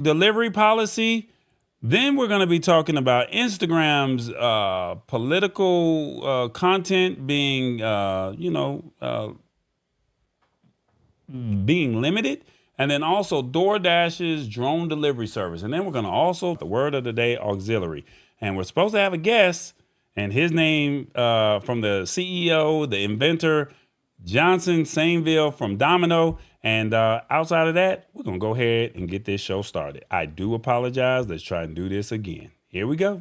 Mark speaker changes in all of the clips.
Speaker 1: delivery policy. Then we're going to be talking about Instagram's political content being, being limited. And then also DoorDash's drone delivery service. And then we're going to also the word of the day auxiliary. And we're supposed to have a guest, and his name from the CEO, the inventor, Johnson Sainvil from Domono. And outside of that, we're going to go ahead and get this show started. I do apologize. Let's try and do this again. Here we go.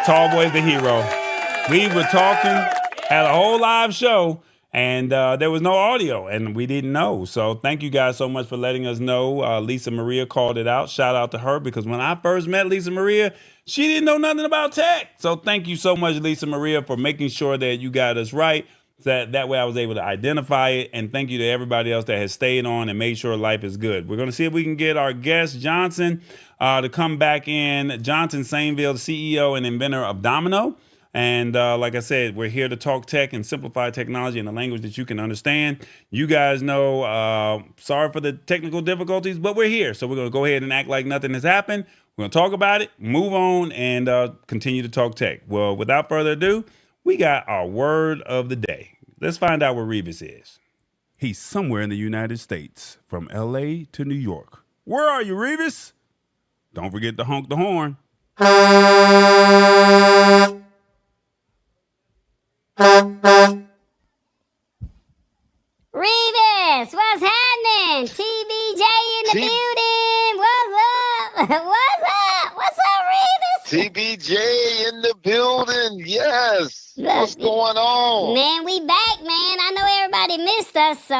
Speaker 1: Tallboy's the hero. We were talking, had a whole live show, and there was no audio, and we didn't know. So thank you guys so much for letting us know. Lisa Maria called it out. Shout out to her, because when I first met Lisa Maria, she didn't know nothing about tech. So thank you so much, Lisa Maria, for making sure that you got us right. That way I was able to identify it. And thank you to everybody else that has stayed on and made sure life is good. We're going to see if we can get our guest, Johnson, to come back in. Johnson Sainvil, the CEO and inventor of Domono. And like I said, we're here to talk tech and simplify technology in a language that you can understand. You guys know, sorry for the technical difficulties, but we're here. So we're going to go ahead and act like nothing has happened. We're going to talk about it, move on, and continue to talk tech. Well, without further ado, we got our word of the day. Let's find out where Revis is. He's somewhere in the United States, from LA to New York. Where are you, Revis? Don't forget to honk the horn.
Speaker 2: Revis, what's happening? TBJ in the building. What's up? What's up? What's up, Revis?
Speaker 3: TBJ in the building. Yes. What's going on?
Speaker 2: Man, we back, man. I know everybody missed us, so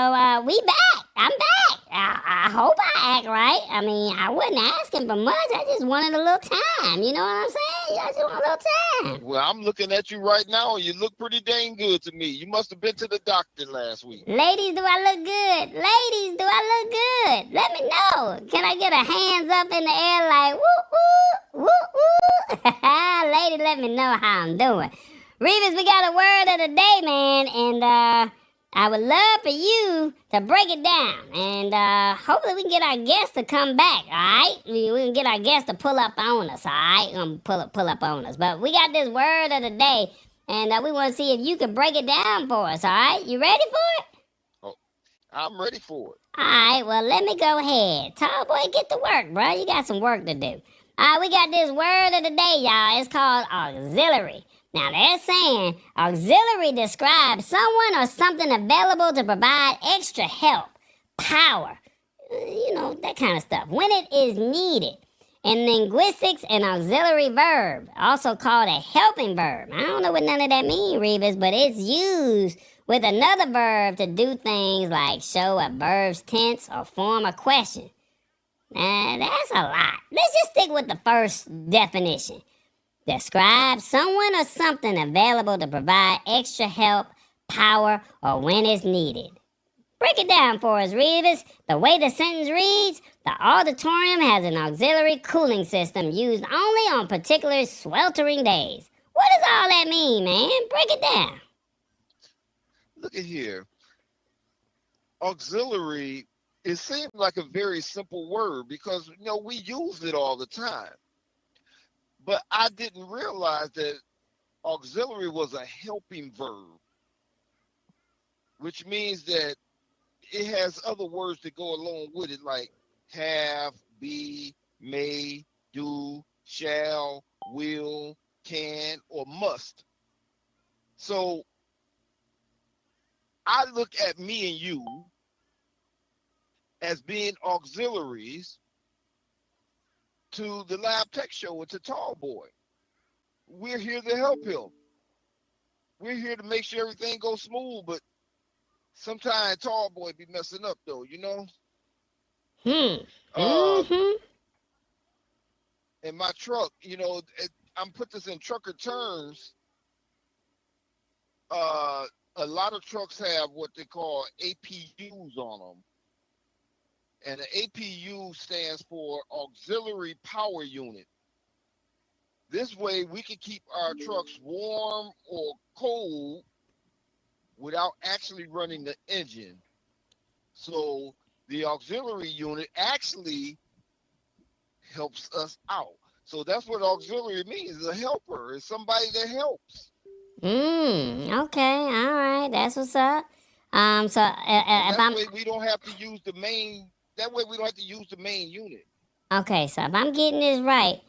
Speaker 2: we back. I'm back. I hope I act right. I mean, I wasn't asking for much. I just wanted a little time. You know what I'm saying? I just want a little time.
Speaker 3: Well, I'm looking at you right now, and you look pretty dang good to me. You must have been to the doctor last week.
Speaker 2: Ladies, do I look good? Ladies, do I look good? Let me know. Can I get a hands up in the air like, woo, woo, woo, woo? Lady, let me know how I'm doing. Revis, we got a word of the day, man, and I would love for you to break it down, and hopefully we can get our guest to come back, all right? We can get our guest to pull up on us, all right? Pull up on us. But we got this word of the day, and we want to see if you can break it down for us, all right? You ready for it?
Speaker 3: Oh, I'm ready for it.
Speaker 2: All right, well, let me go ahead. Tallboy, get to work, bro. You got some work to do. All right, we got this word of the day, y'all. It's called auxiliary. Now, they're saying auxiliary describes someone or something available to provide extra help, power, that kind of stuff, when it is needed. In linguistics, an auxiliary verb, also called a helping verb. I don't know what none of that means, Revis, but it's used with another verb to do things like show a verb's tense or form a question. Now, that's a lot. Let's just stick with the first definition. Describe someone or something available to provide extra help, power, or when it's needed. Break it down for us, Revis. The way the sentence reads, the auditorium has an auxiliary cooling system used only on particular sweltering days. What does all that mean, man? Break it down.
Speaker 3: Look at here. Auxiliary, it seems like a very simple word because, we use it all the time. But I didn't realize that auxiliary was a helping verb, which means that it has other words that go along with it, like have, be, may, do, shall, will, can, or must. So I look at me and you as being auxiliaries to the Lab Tech Show and to Tallboy. We're here to help him. We're here to make sure everything goes smooth, but sometimes Tallboy be messing up though, you know? In my truck, you know, I'm put this in trucker terms. A lot of trucks have what they call APUs on them. And the APU stands for Auxiliary Power Unit. This way we can keep our trucks warm or cold without actually running the engine. So the auxiliary unit actually helps us out. So that's what auxiliary means, a helper. It's somebody that helps.
Speaker 2: Okay, all right, that's what's up. So
Speaker 3: that way we don't have to use the main. That way we don't have to use the main unit.
Speaker 2: Okay, so if I'm getting this right,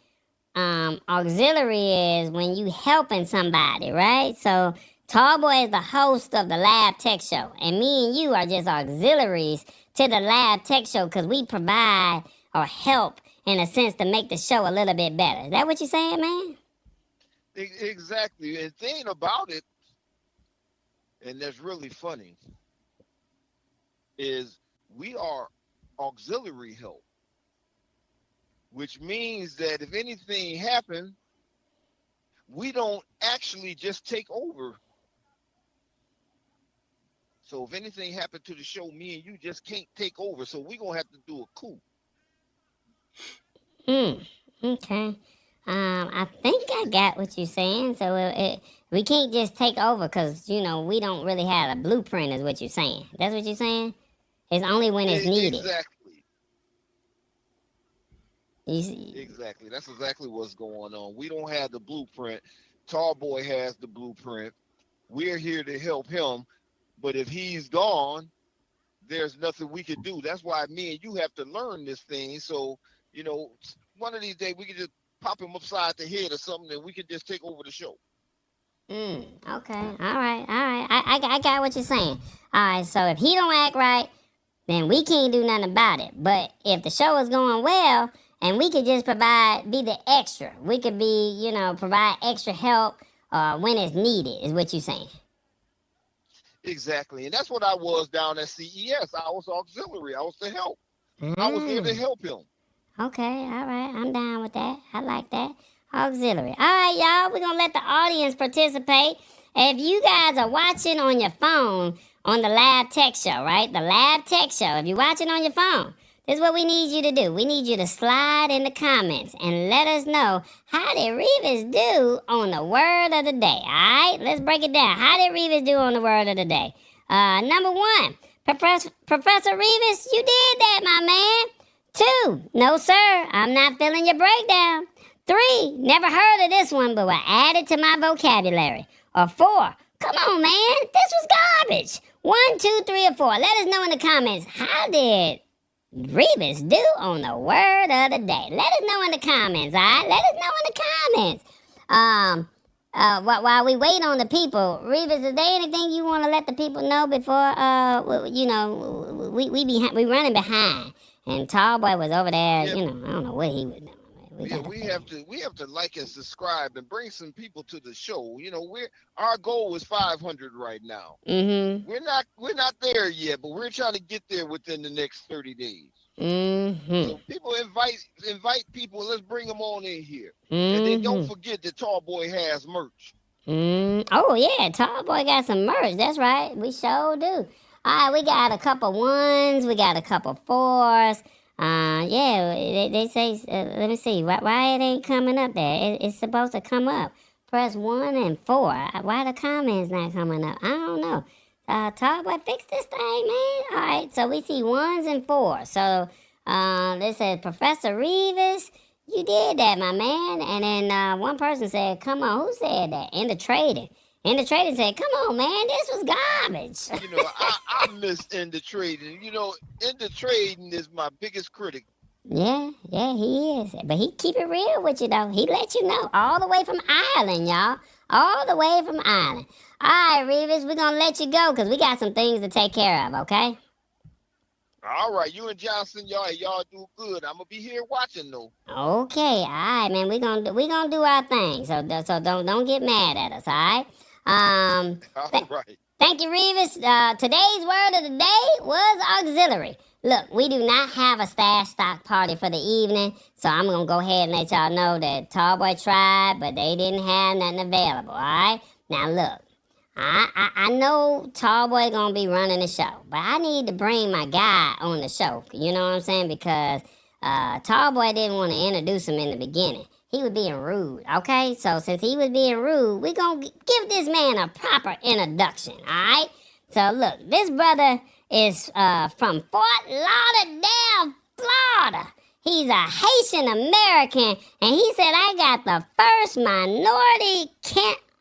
Speaker 2: auxiliary is when you helping somebody, right? So Tallboy is the host of the Lab Tech Show, and me and you are just auxiliaries to the Lab Tech Show because we provide or help in a sense to make the show a little bit better. Is that what you're saying, man?
Speaker 3: Exactly. And the thing about it, and that's really funny, is we are auxiliary help, which means that if anything happened, we don't actually just take over. So if anything happened to the show, me and you just can't take over. So we're going to have to do a coup.
Speaker 2: Okay. I think I got what you're saying. So we can't just take over because, you know, we don't really have a blueprint is what you're saying. That's what you're saying? It's only when it's needed.
Speaker 3: Exactly.
Speaker 2: You see?
Speaker 3: Exactly. That's exactly what's going on. We don't have the blueprint. Tallboy has the blueprint. We're here to help him. But if he's gone, there's nothing we can do. That's why me and you have to learn this thing. So, you know, one of these days we can just pop him upside the head or something and we can just take over the show.
Speaker 2: Okay. All right. I got what you're saying. All right. So if he don't act right, then we can't do nothing about it. But if the show is going well and we could just be the extra, we could be, you know, provide extra help when it's needed is what you're saying.
Speaker 3: Exactly. And that's what I was down at CES. I was auxiliary. I was to help. I was there to help him.
Speaker 2: Okay, all right. I'm down with that. I like that. Auxiliary. All right, y'all. We're going to let the audience participate. If you guys are watching on your phone on the Lab Tech Show, right? The Lab Tech Show. If you're watching on your phone, this is what we need you to do. We need you to slide in the comments and let us know how did Revis do on the word of the day. All right, let's break it down. How did Revis do on the word of the day? Number one, Professor Revis, you did that, my man. 2, no sir, I'm not feeling your breakdown. 3, never heard of this one, but will add it to my vocabulary. Or 4, come on, man, this was garbage. 1, 2, 3, or 4. Let us know in the comments, how did Revis do on the word of the day? Let us know in the comments, all right? Let us know in the comments. While we wait on the people, Revis, is there anything you want to let the people know before, you know, we running behind? And Tallboy was over there, you know, I don't know what he was doing.
Speaker 3: We have to like and subscribe and bring some people to the show. You know, our goal is 500 right now.
Speaker 2: Mm-hmm.
Speaker 3: We're not there yet, but we're trying to get there within the next 30 days.
Speaker 2: Mm-hmm.
Speaker 3: So people invite people. Let's bring them on in here.
Speaker 2: Mm-hmm.
Speaker 3: And then don't forget that Tallboy has merch.
Speaker 2: Oh yeah, Tallboy got some merch. That's right. We sure do. All right, we got a couple 1s, we got a couple 4s. Yeah, they say, let me see, why it ain't coming up there? It's supposed to come up. Press 1 and 4. Why the comments not coming up? I don't know. Tallboy, fix this thing, man. All right, so we see 1s and 4s. So, they said, Professor Revis, you did that, my man. And then one person said, come on, who said that? In the trading. And the trader said, come on, man, this was garbage.
Speaker 3: You know, I miss In the Trading. You know, In the Trading is my biggest critic.
Speaker 2: Yeah, he is. But he keep it real with you, though. He let you know. All the way from Ireland, y'all. All the way from Ireland. All right, Revis, we're going to let you go because we got some things to take care of, okay?
Speaker 3: All right, you and Johnson, y'all do good. I'm gonna be here watching though.
Speaker 2: Okay, all right, man. We gonna do our thing. So don't get mad at us, all right?
Speaker 3: All right.
Speaker 2: Thank you, Revis. Today's word of the day was auxiliary. Look, we do not have a stash stock party for the evening, so I'm gonna go ahead and let y'all know that Tallboy tried, but they didn't have nothing available. All right. Now look, I know Tallboy gonna be running the show, but I need to bring my guy on the show. You know what I'm saying? Because Tallboy didn't want to introduce him in the beginning. He was being rude, okay? So since he was being rude, we gonna give this man a proper introduction, all right? So look, this brother is from Fort Lauderdale, Florida. He's a Haitian American, and he said, I got the first minority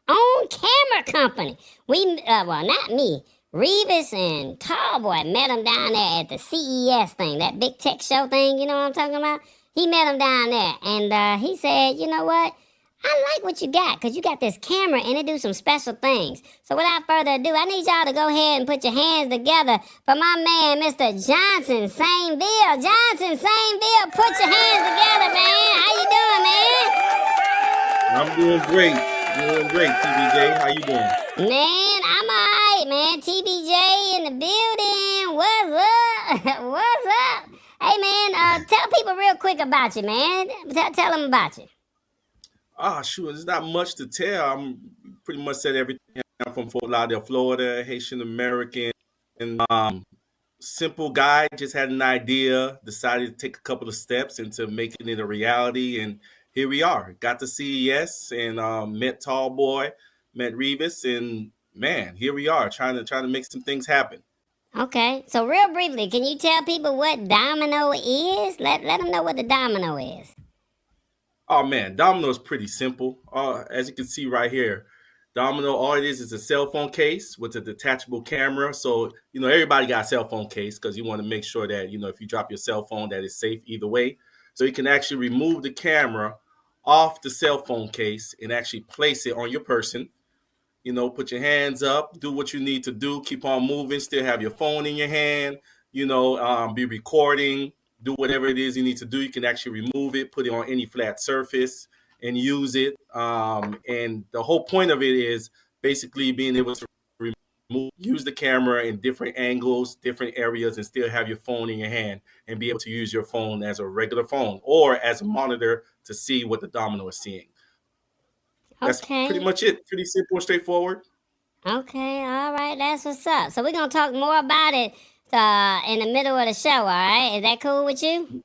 Speaker 2: owned camera company. Well, not me. Revis and Tallboy met him down there at the CES thing, that big tech show thing, you know what I'm talking about? He met him down there, and he said, you know what? I like what you got, because you got this camera, and it do some special things. So without further ado, I need y'all to go ahead and put your hands together for my man, Mr. Johnson Sainvil. Johnson Sainvil, put your hands together, man. How you doing, man?
Speaker 4: I'm doing great, TBJ. How you doing?
Speaker 2: Man, I'm alright, man. TBJ in the building. What's up? What's up? Hey, man, tell people real quick about you, man. Tell them about you.
Speaker 4: Sure. There's not much to tell. I'm pretty much said everything. I'm from Fort Lauderdale, Florida, Haitian American, and simple guy. Just had an idea, decided to take a couple of steps into making it a reality, and here we are. Got to CES and met Tallboy, met Revis, and man, here we are trying to make some things happen.
Speaker 2: Okay, so real briefly, can you tell people what Domino is? Let them know what the Domino is.
Speaker 4: Oh man, Domino is pretty simple. As you can see right here, Domino, all it is a cell phone case with a detachable camera. So, everybody got a cell phone case because you want to make sure that, if you drop your cell phone, that it's safe either way. So you can actually remove the camera off the cell phone case and actually place it on your person. Put your hands up, do what you need to do, keep on moving, still have your phone in your hand, be recording, do whatever it is you need to do. You can actually remove it, put it on any flat surface and use it. And the whole point of it is basically being able to use the camera in different angles, different areas, and still have your phone in your hand and be able to use your phone as a regular phone or as a monitor to see what the Domino is seeing. That's pretty much it. Pretty simple and straightforward.
Speaker 2: Okay, all right, that's what's up. So we're going to talk more about it in the middle of the show, all right? Is that cool with you?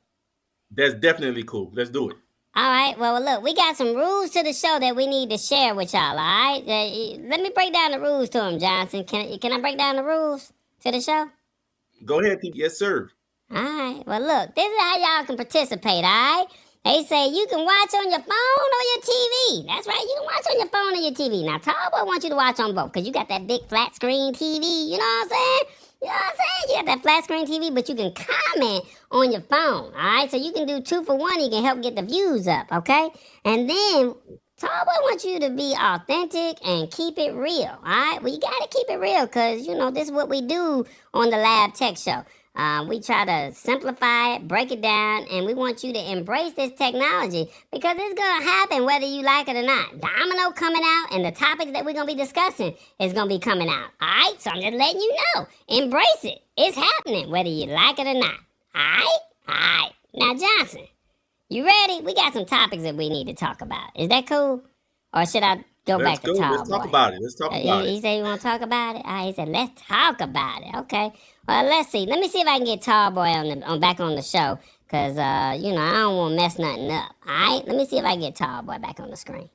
Speaker 4: That's definitely cool. Let's do it.
Speaker 2: All right, well, look, we got some rules to the show that we need to share with y'all, all right? Let me break down the rules to them, Johnson. Can I break down the rules to the show?
Speaker 4: Go ahead. Yes, sir.
Speaker 2: All right, well, look, this is how y'all can participate, all right? They say you can watch on your phone or your TV. That's right, you can watch on your phone or your TV. Now, Tallboy wants you to watch on both because you got that big flat screen TV, you know what I'm saying? You know what I'm saying? You got that flat screen TV, but you can comment on your phone, all right? So you can do 2 for 1. You can help get the views up, okay? And then Tallboy wants you to be authentic and keep it real, all right? Well, you got to keep it real because, this is what we do on the Lab Tech Show. We try to simplify it, break it down, and we want you to embrace this technology because it's going to happen whether you like it or not. Domino coming out, and the topics that we're going to be discussing is going to be coming out. All right? So I'm just letting you know. Embrace it. It's happening whether you like it or not. All right? All right. Now, Johnson, you ready? We got some topics that we need to talk about. Is that cool? Or should I go back to Tallboy?
Speaker 4: Let's talk about it. Let's talk about it.
Speaker 2: He said you want to talk about it? He said, let's talk about it. Okay. Well, let's see. Let me see if I can get Tallboy back on the show. Because, I don't want to mess nothing up. All right? Let me see if I can get Tallboy back on the screen.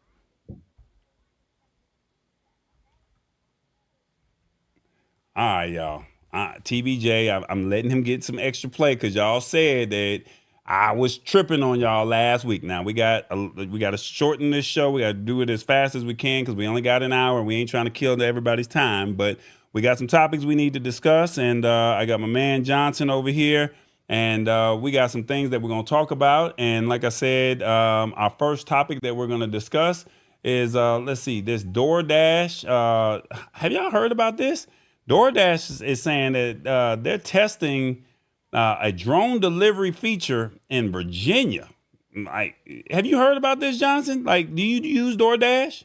Speaker 1: All right, y'all. TBJ, I'm letting him get some extra play because y'all said that I was tripping on y'all last week. Now we got to shorten this show. We got to do it as fast as we can because we only got an hour. We ain't trying to kill everybody's time, but we got some topics we need to discuss. And I got my man Johnson over here And we got some things that we're going to talk about. And like I said, our first topic that we're going to discuss is, let's see, this DoorDash. Have y'all heard about this? DoorDash is saying that they're testing a drone delivery feature in Virginia. Like, have you heard about this, Johnson? Like, do you use DoorDash?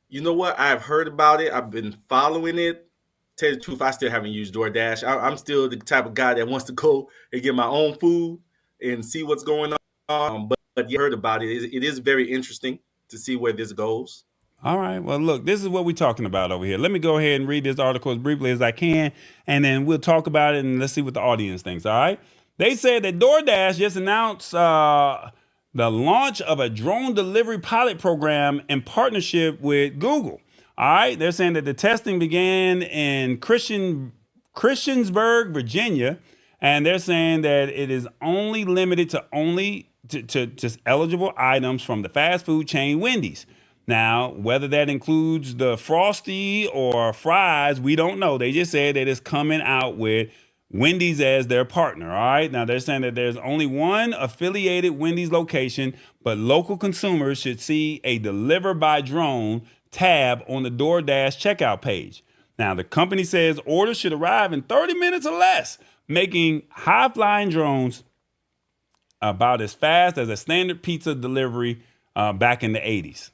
Speaker 4: You know what? I've heard about it. I've been following it. Tell you the truth, I still haven't used DoorDash. I'm still the type of guy that wants to go and get my own food and see what's going on. But you heard about it. It is very interesting to see where this goes.
Speaker 1: All right. Well, look, this is what we're talking about over here. Let me go ahead and read this article as briefly as I can, and then we'll talk about it, and let's see what the audience thinks. All right. They said that DoorDash just announced the launch of a drone delivery pilot program in partnership with Google. All right. They're saying that the testing began in Christiansburg, Virginia, and they're saying that it is only limited to just eligible items from the fast food chain Wendy's. Now, whether that includes the Frosty or fries, we don't know. They just said that it's coming out with Wendy's as their partner. All right. Now, they're saying that there's only one affiliated Wendy's location, but local consumers should see a deliver by drone tab on the DoorDash checkout page. Now, the company says orders should arrive in 30 minutes or less, making high-flying drones about as fast as a standard pizza delivery back in the 80s.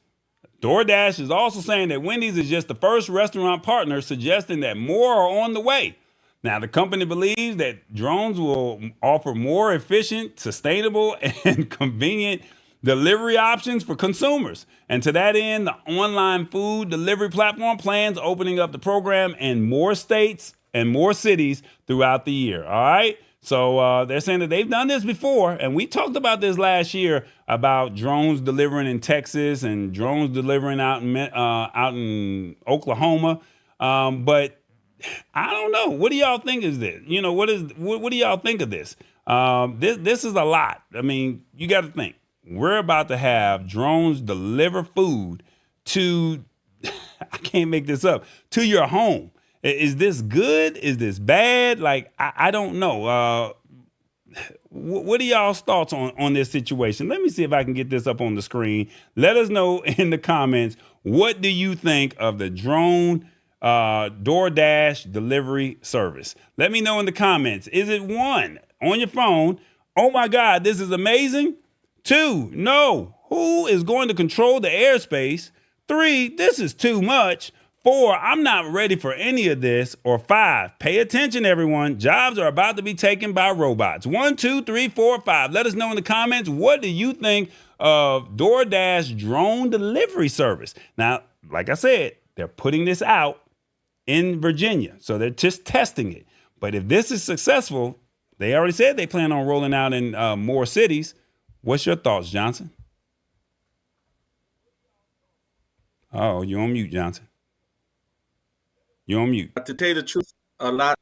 Speaker 1: DoorDash is also saying that Wendy's is just the first restaurant partner, suggesting that more are on the way. Now, the company believes that drones will offer more efficient, sustainable, and convenient delivery options for consumers. And to that end, the online food delivery platform plans opening up the program in more states and more cities throughout the year. All right. So they're saying that they've done this before, and we talked about this last year about drones delivering in Texas and drones delivering out in Oklahoma. But I don't know. What do y'all think is this? You know, what do y'all think of this? This is a lot. I mean, you got to think. We're about to have drones deliver food to, I can't make this up, to your home. Is this good? Is this bad? Like, I don't know. What are y'all's thoughts on this situation? Let me see if I can get this up on the screen. Let us know in the comments. What do you think of the drone DoorDash delivery service? Let me know in the comments. Is it 1, on your phone, oh my God, this is amazing? 2, no, who is going to control the airspace? 3, this is too much. 4, I'm not ready for any of this. Or 5, pay attention, everyone. Jobs are about to be taken by robots. 1, 2, 3, 4, 5. Let us know in the comments. What do you think of DoorDash drone delivery service? Now, like I said, they're putting this out in Virginia. So they're just testing it. But if this is successful, they already said they plan on rolling out in more cities. What's your thoughts, Johnson? Oh, you're on mute, Johnson. You're on mute.
Speaker 4: To tell you the truth, a lot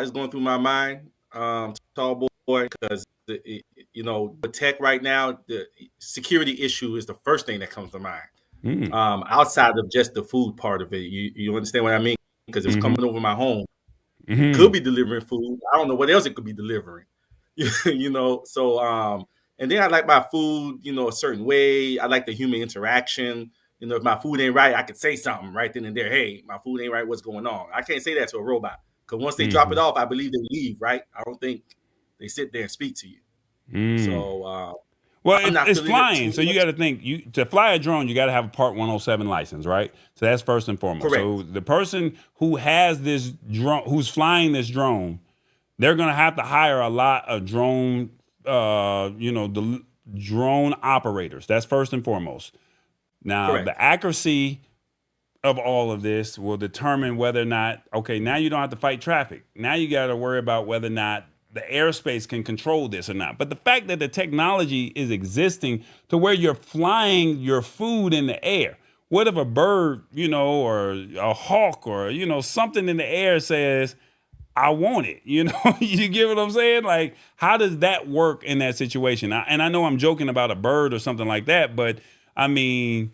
Speaker 4: is going through my mind, tall boy, because with tech right now, the security issue is the first thing that comes to mind. Outside of just the food part of it, you understand what I mean? Because it's coming over my home, could be delivering food. I don't know what else it could be delivering, So, and then I like my food, a certain way. I like the human interaction. If my food ain't right, I could say something right then and there. Hey, my food ain't right. What's going on? I can't say that to a robot because once they drop it off, I believe they leave, right? I don't think they sit there and speak to you. So,
Speaker 1: well, it's flying. So you got to think, to fly a drone, you got to have a Part 107 license, right? So that's first and foremost.
Speaker 4: Correct.
Speaker 1: So the person who has this drone, who's flying this drone, they're going to have to hire a lot of drone, the drone operators. That's first and foremost. Now,
Speaker 4: Correct.
Speaker 1: The accuracy of all of this will determine whether or not, okay, now you don't have to fight traffic. Now you got to worry about whether or not the airspace can control this or not. But the fact that the technology is existing to where you're flying your food in the air. What if a bird, or a hawk or, something in the air says, I want it, you get what I'm saying? Like, how does that work in that situation? And I know I'm joking about a bird or something like that, but I mean,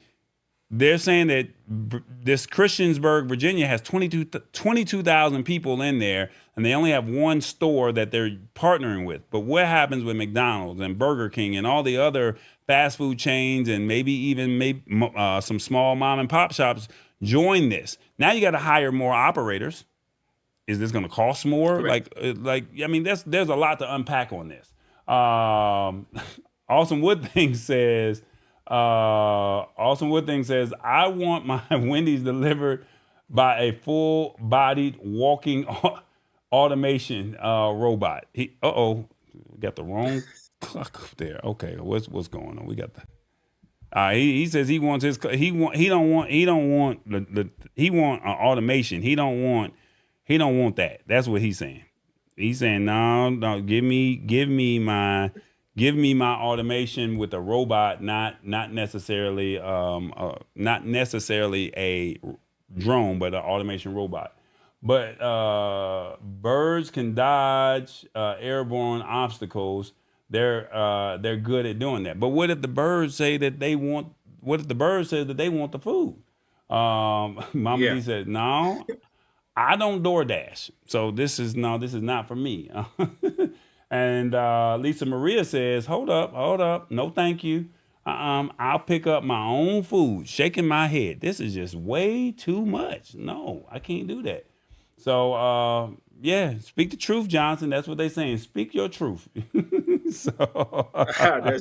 Speaker 1: they're saying that this Christiansburg, Virginia has 22,000 people in there. and they only have one store that they're partnering with. But what happens with McDonald's and Burger King and all the other fast food chains and maybe some small mom and pop shops join this? Now you got to hire more operators. Is this going to cost more?
Speaker 4: Correct.
Speaker 1: I mean, there's a lot to unpack on this. Awesome Wood Thing says, I want my Wendy's delivered by a full-bodied walking automation robot. Got the wrong clock up there. Okay, what's going on? We got the. He says he wants he want automation. He don't want that. That's what he's saying. He's saying no, give me my automation with a robot, not necessarily a drone, but an automation robot. But birds can dodge airborne obstacles. They're good at doing that. But what if the birds say that they want? What if the bird says that they want the food? Mama D said, no, I don't DoorDash. So this is not for me. And Lisa Maria says, hold up. No, thank you. I'll pick up my own food, shaking my head. This is just way too much. No, I can't do that. So, speak the truth, Johnson. That's what they're saying. Speak your truth.
Speaker 4: That's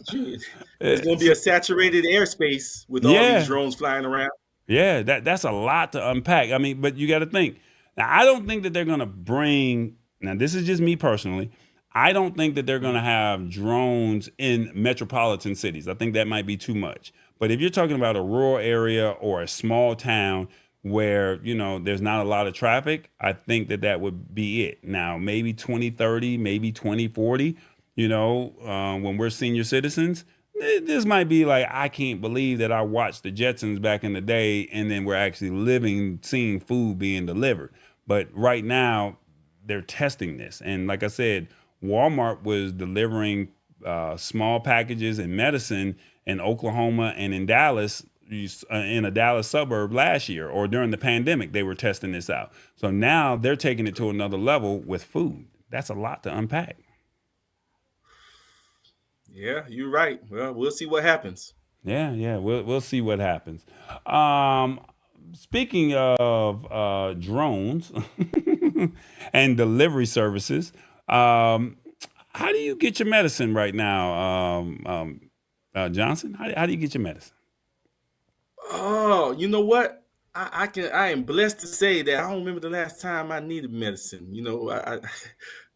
Speaker 4: true. It's going to be a saturated airspace with all these drones flying around.
Speaker 1: Yeah, that's a lot to unpack. I mean, but you got to think. Now, I don't think that they're going to bring, now this is just me personally, I don't think that they're going to have drones in metropolitan cities. I think that might be too much. But if you're talking about a rural area or a small town where, there's not a lot of traffic, I think that would be it. Now, maybe 2030, maybe 2040, when we're senior citizens, this might be like, I can't believe that I watched the Jetsons back in the day and then we're actually seeing food being delivered. But right now, they're testing this. And like I said, Walmart was delivering small packages and medicine in Oklahoma and in Dallas, in a Dallas suburb last year, or during the pandemic, they were testing this out. So now they're taking it to another level with food. That's a lot to unpack.
Speaker 4: Yeah, you're right. Well, we'll see what happens.
Speaker 1: Yeah, we'll see what happens. Speaking of drones and delivery services, how do you get your medicine right now, Johnson? How do you get your medicine?
Speaker 4: Oh, you know what? I am blessed to say that I don't remember the last time I needed medicine.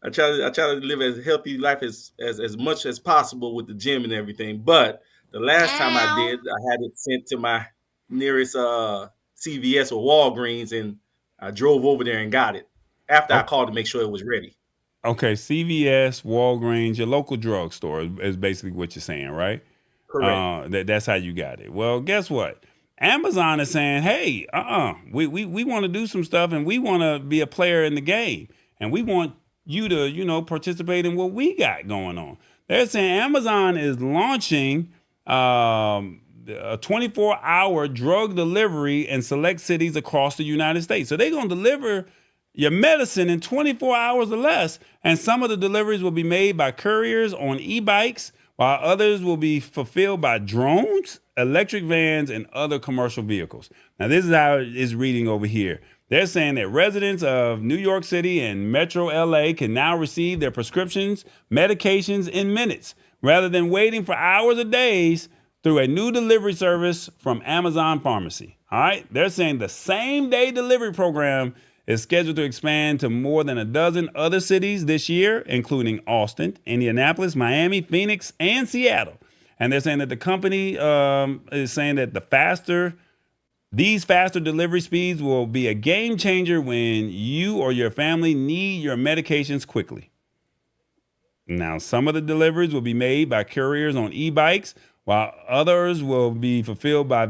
Speaker 4: I try to live as healthy life as much as possible with the gym and everything. But the last time I did, I had it sent to my nearest CVS or Walgreens, and I drove over there and got it after I called to make sure it was ready.
Speaker 1: Okay, CVS, Walgreens, your local drugstore is basically what you're saying, right?
Speaker 4: Correct.
Speaker 1: That's how you got it. Well, guess what? Amazon is saying, hey, we want to do some stuff and we want to be a player in the game. And we want you to, participate in what we got going on. They're saying Amazon is launching a 24-hour drug delivery in select cities across the United States. So they're going to deliver your medicine in 24 hours or less. And some of the deliveries will be made by couriers on e-bikes, while others will be fulfilled by drones, electric vans, and other commercial vehicles. Now, this is how it is reading over here. They're saying that residents of New York City and Metro LA can now receive their prescriptions, medications in minutes, rather than waiting for hours or days through a new delivery service from Amazon Pharmacy. All right. They're saying the same day delivery program is scheduled to expand to more than a dozen other cities this year, including Austin, Indianapolis, Miami, Phoenix, and Seattle. And they're saying that the company is saying that these faster delivery speeds will be a game changer when you or your family need your medications quickly. Now, some of the deliveries will be made by couriers on e-bikes, while others will be fulfilled by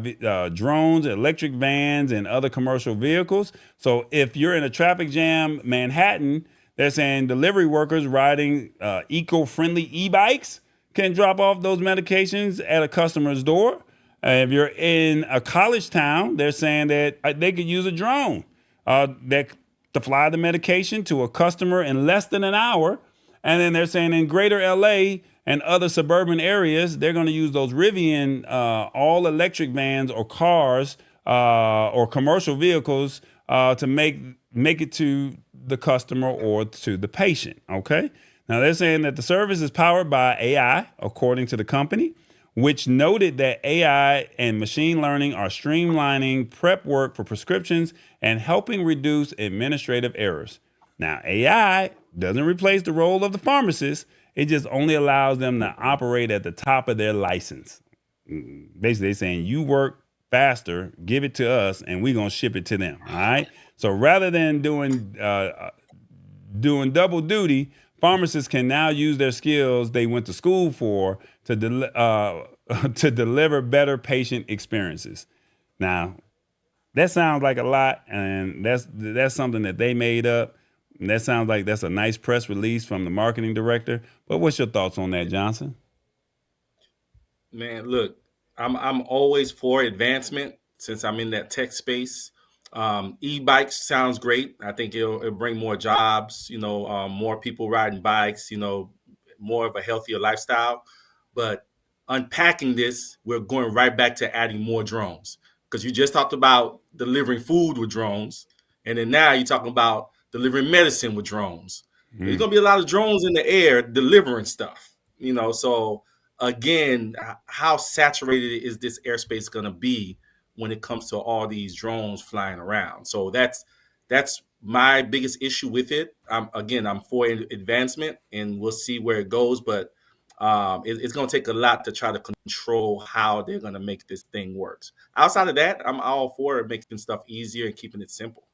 Speaker 1: drones, electric vans, and other commercial vehicles. So if you're in a traffic jam, Manhattan, they're saying delivery workers riding eco-friendly e-bikes can drop off those medications at a customer's door. If you're in a college town, they're saying that they could use a drone that to fly the medication to a customer in less than an hour. And then they're saying in greater LA and other suburban areas, they're going to use those Rivian all electric vans or cars or commercial vehicles to make it to the customer or to the patient. Okay. Now they're saying that the service is powered by AI, according to the company, which noted that AI and machine learning are streamlining prep work for prescriptions and helping reduce administrative errors. Now, AI doesn't replace the role of the pharmacist. It just only allows them to operate at the top of their license. Basically, they're saying you work faster, give it to us, and we're going to ship it to them. All right. So rather than doing double duty, pharmacists can now use their skills they went to school for to deliver better patient experiences. Now, that sounds like a lot, and that's something that they made up. And that sounds like that's a nice press release from the marketing director. But what's your thoughts on that, Johnson?
Speaker 4: Man, look, I'm always for advancement since I'm in that tech space. E-bikes sounds great. I think it'll bring more jobs, more people riding bikes, more of a healthier lifestyle. But unpacking this, we're going right back to adding more drones, because you just talked about delivering food with drones. And then now you're talking about delivering medicine with drones. There's going to be a lot of drones in the air delivering stuff, so again, how saturated is this airspace going to be when it comes to all these drones flying around? So that's my biggest issue with it. I'm for advancement, and we'll see where it goes. But it's going to take a lot to try to control how they're going to make this thing work. Outside of that, I'm all for making stuff easier and keeping it simple.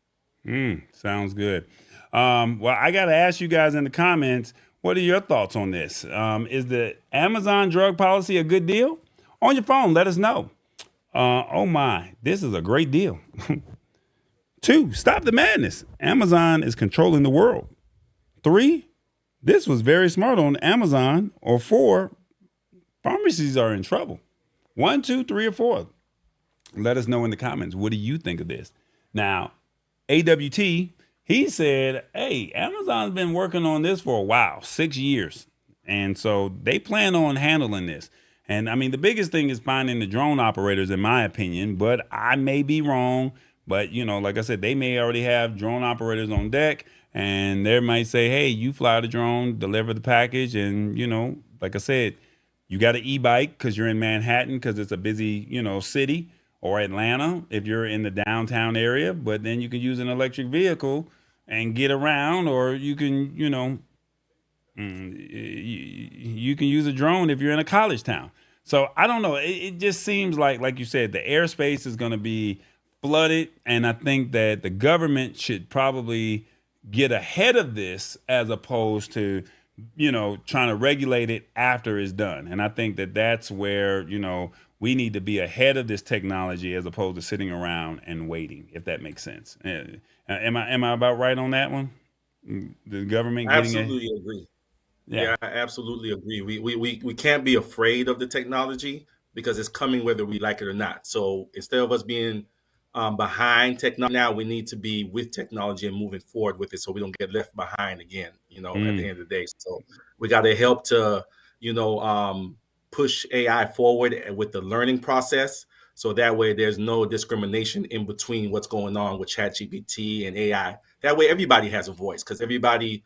Speaker 1: Sounds good. Well, I got to ask you guys in the comments, what are your thoughts on this? Is the Amazon drug policy a good deal? On your phone, let us know. Oh my, this is a great deal. 2, stop the madness. Amazon is controlling the world. 3, this was very smart on Amazon. Or 4, pharmacies are in trouble. 1, 2, 3, or 4. Let us know in the comments. What do you think of this? Now, AWT, he said, hey, Amazon's been working on this for a while, 6 years. And so they plan on handling this. And I mean, the biggest thing is finding the drone operators, in my opinion, but I may be wrong. But, like I said, they may already have drone operators on deck, and they might say, hey, you fly the drone, deliver the package. And, like I said, you got an e-bike because you're in Manhattan because it's a busy, city, or Atlanta if you're in the downtown area. But then you can use an electric vehicle and get around, or you can, you can use a drone if you're in a college town. So I don't know. It just seems like you said, the airspace is going to be flooded. And I think that the government should probably get ahead of this as opposed to, trying to regulate it after it's done. And I think that that's where, we need to be ahead of this technology as opposed to sitting around and waiting, if that makes sense. Am I about right on that one? The government getting
Speaker 4: absolutely agree. Yeah, I absolutely agree. We can't be afraid of the technology because it's coming whether we like it or not. So instead of us being behind technology now, we need to be with technology and moving forward with it so we don't get left behind again, at the end of the day. So we got to help to, push AI forward with the learning process. So that way there's no discrimination in between what's going on with ChatGPT and AI. That way everybody has a voice because everybody,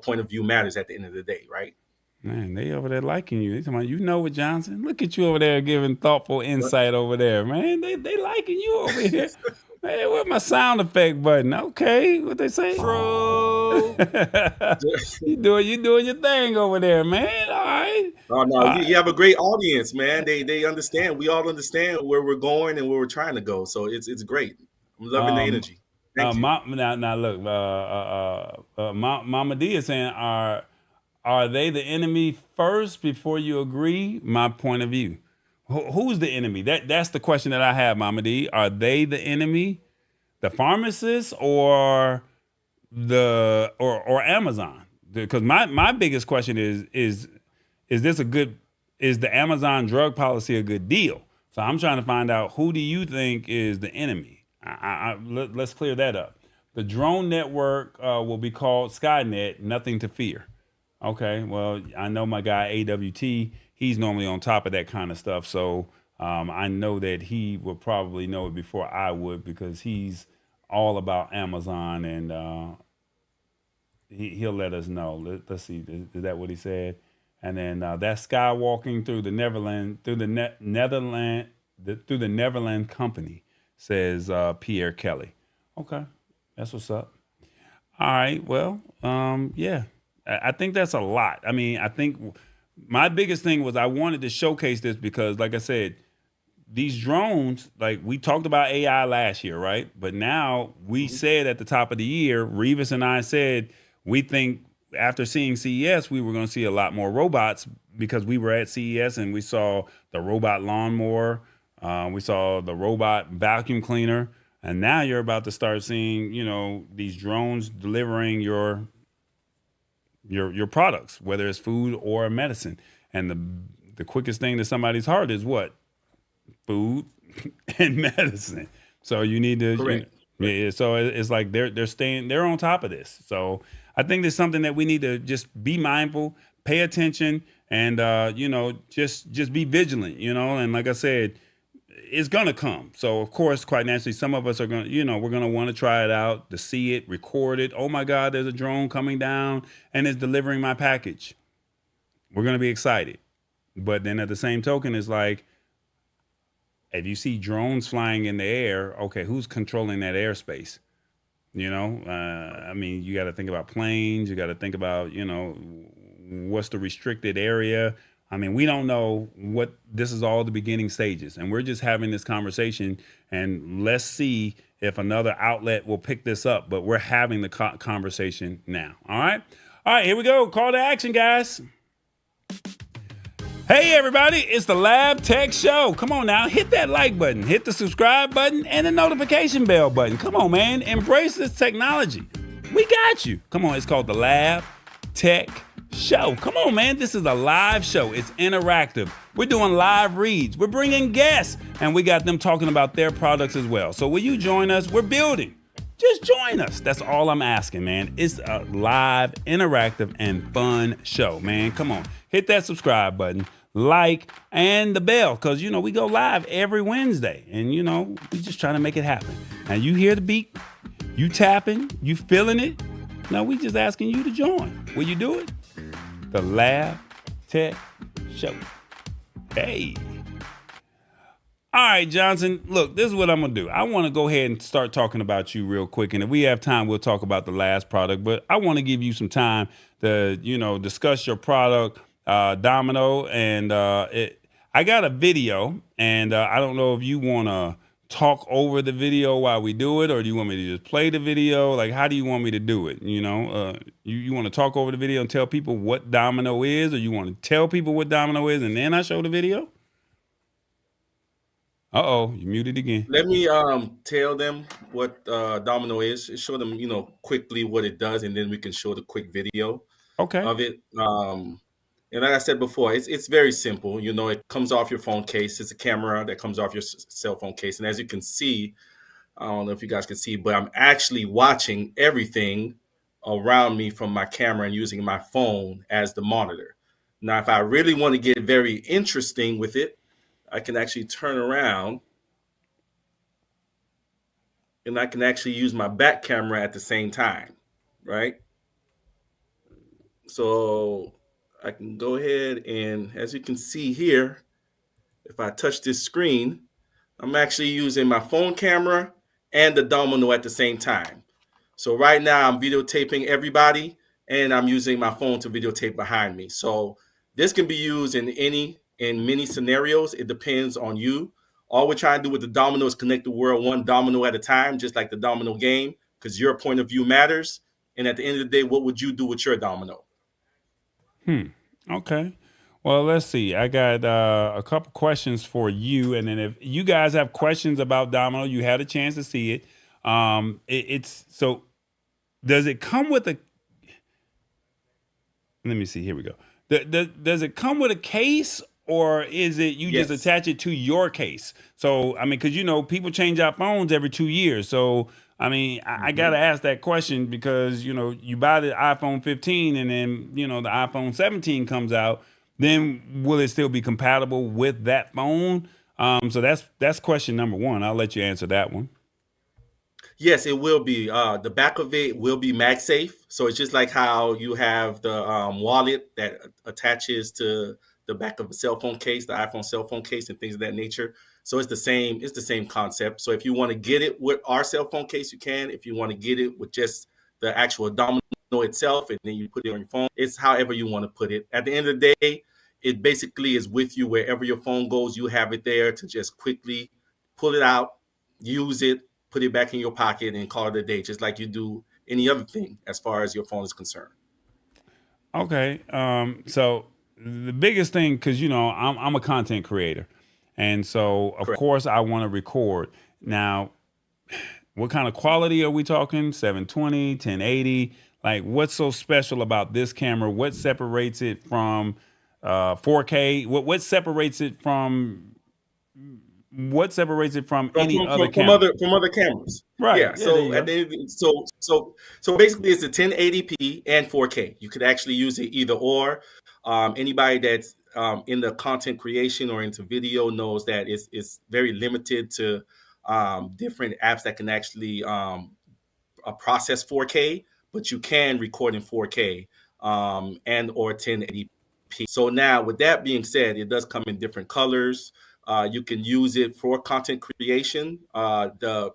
Speaker 4: point of view matters at the end of the day, right?
Speaker 1: Man, they over there liking you. They talking about, what, Johnson? Look at you over there giving thoughtful insight over there, man. They liking you over here. Man, where's my sound effect button? Okay, what they say? True. you doing your thing over there, man. All right.
Speaker 4: Oh no, you have a great audience, man. They understand. We all understand where we're going and where we're trying to go. So it's great. I'm loving the energy. Thank you.
Speaker 1: Now look, Mama D is saying, are they the enemy first before you agree? My point of view. Who's the enemy? That's the question that I have, Mama D. Are they the enemy, the pharmacists, or Amazon? Because my biggest question is the Amazon drug policy a good deal? So I'm trying to find out, who do you think is the enemy? Let's clear that up. The drone network will be called Skynet. Nothing to fear. Okay, well, I know my guy AWT. He's normally on top of that kind of stuff, so I know that he will probably know it before I would because he's all about Amazon, and he'll let us know. Let's see, is that what he said? And then that's skywalking through the Neverland, through the Netherland, through the Neverland Company, says Pierre Kelly. Okay, that's what's up. All right, well, yeah, I think that's a lot. I mean, I think my biggest thing was I wanted to showcase this because, like I said, these drones, like we talked about AI last year, right? But now we said at the top of the year, Revis and I said we think after seeing CES, we were going to see a lot more robots because we were at CES and we saw the robot lawnmower, we saw the robot vacuum cleaner, and now you're about to start seeing, you know, these drones delivering your products, whether it's food or medicine. And the quickest thing to somebody's heart is what? Food and medicine. So you need to,
Speaker 4: Correct.
Speaker 1: yeah. So it's like they're on top of this. So I think there's something that we need to just be mindful, pay attention, and you know, just be vigilant. You know, and like I said, it's gonna come. So of course, quite naturally, some of us are gonna, you know, we're gonna want to try it out, to see it, record it. Oh my God, there's a drone coming down and it's delivering my package. We're gonna be excited, but then at the same token, it's like, if you see drones flying in the air, okay, who's controlling that airspace? You know, I mean, you got to think about planes. You got to think about, you know, what's the restricted area. I mean, we don't know what this is, all the beginning stages. And we're just having this conversation, and let's see if another outlet will pick this up. But we're having the conversation now. All right. All right, here we go. Call to action, guys. Hey everybody, it's the Lab Tech Show. Come on now, hit that like button, hit the subscribe button, and the notification bell button. Come on, man, embrace this technology. We got you. Come on, it's called the Lab Tech Show. Come on, man, this is a live show. It's interactive. We're doing live reads. We're bringing guests, and we got them talking about their products as well. So will you join us? We're building. Just join us. That's all I'm asking, man. It's a live, interactive, and fun show, man. Come on, hit that subscribe button, like, and the bell, because, you know, we go live every Wednesday, and, you know, we just trying to make it happen. Now, you hear the beat, you tapping, you feeling it. No, we just asking you to join. Will you do it? The Lab Tech Show. Hey. All right, Johnson, look, this is what I'm going to do. I want to go ahead and start talking about you real quick. And if we have time, we'll talk about the last product. But I want to give you some time to, you know, discuss your product, Domino. And I got a video, and I don't know if you want to talk over the video while we do it, or do you want me to just play the video? Like, how do you want me to do it? You know, you want to talk over the video and tell people what Domino is, or you want to tell people what Domino is and then I show the video? Uh-oh, you muted again.
Speaker 4: Let me tell them what Domino is. Show them, you know, quickly what it does, and then we can show the quick video of it. And like I said before, it's very simple. You know, it comes off your phone case. It's a camera that comes off your cell phone case. And as you can see, I don't know if you guys can see, but I'm actually watching everything around me from my camera and using my phone as the monitor. Now, if I really want to get very interesting with it, I can actually turn around and I can actually use my back camera at the same time, right? So I can go ahead and, as you can see here, if I touch this screen, I'm actually using my phone camera and the Domino at the same time. So right now I'm videotaping everybody, and I'm using my phone to videotape behind me. So this can be used in many scenarios. It depends on you. All we're trying to do with the Domino is connect the world one domino at a time, just like the Domino game, because your point of view matters. And at the end of the day, what would you do with your Domino?
Speaker 1: Okay. Well, let's see. I got a couple questions for you, and then if you guys have questions about Domino, you had a chance to see it. It's so. Does it come with a? Let me see. Here we go. Does it come with a case, or is it you just attach it to your case? So I mean, because you know people change out phones every 2 years. So I mean, I got to ask that question because, you buy the iPhone 15 and then, the iPhone 17 comes out, then will it still be compatible with that phone? So that's question number one. I'll let you answer that one.
Speaker 4: Yes, it will be. The back of it will be MagSafe. So it's just like how you have the wallet that attaches to the back of a cell phone case, the iPhone cell phone case, and things of that nature. So it's the same. It's the same concept. So if you want to get it with our cell phone case, you can. If you want to get it with just the actual Domino itself, and then you put it on your phone, it's however you want to put it. At the end of the day, it basically is with you wherever your phone goes. You have it there to just quickly pull it out, use it, put it back in your pocket, and call it a day, just like you do any other thing as far as your phone is concerned.
Speaker 1: Okay. So the biggest thing, because I'm a content creator, and so of
Speaker 4: Correct.
Speaker 1: course I want to record. Now, what kind of quality are we talking? 720, 1080? Like, what's so special about this camera? What separates it from 4K? What separates it from any other camera?
Speaker 4: From other cameras?
Speaker 1: Right.
Speaker 4: Yeah.
Speaker 1: Yeah. There
Speaker 4: So
Speaker 1: you
Speaker 4: at
Speaker 1: go.
Speaker 4: the end, so basically, it's a 1080p and 4K. You could actually use it either or. Anybody that's in the content creation or into video knows that it's very limited to different apps that can actually process 4K, but you can record in 4K and or 1080p. So now, with that being said, it does come in different colors. You can use it for content creation. The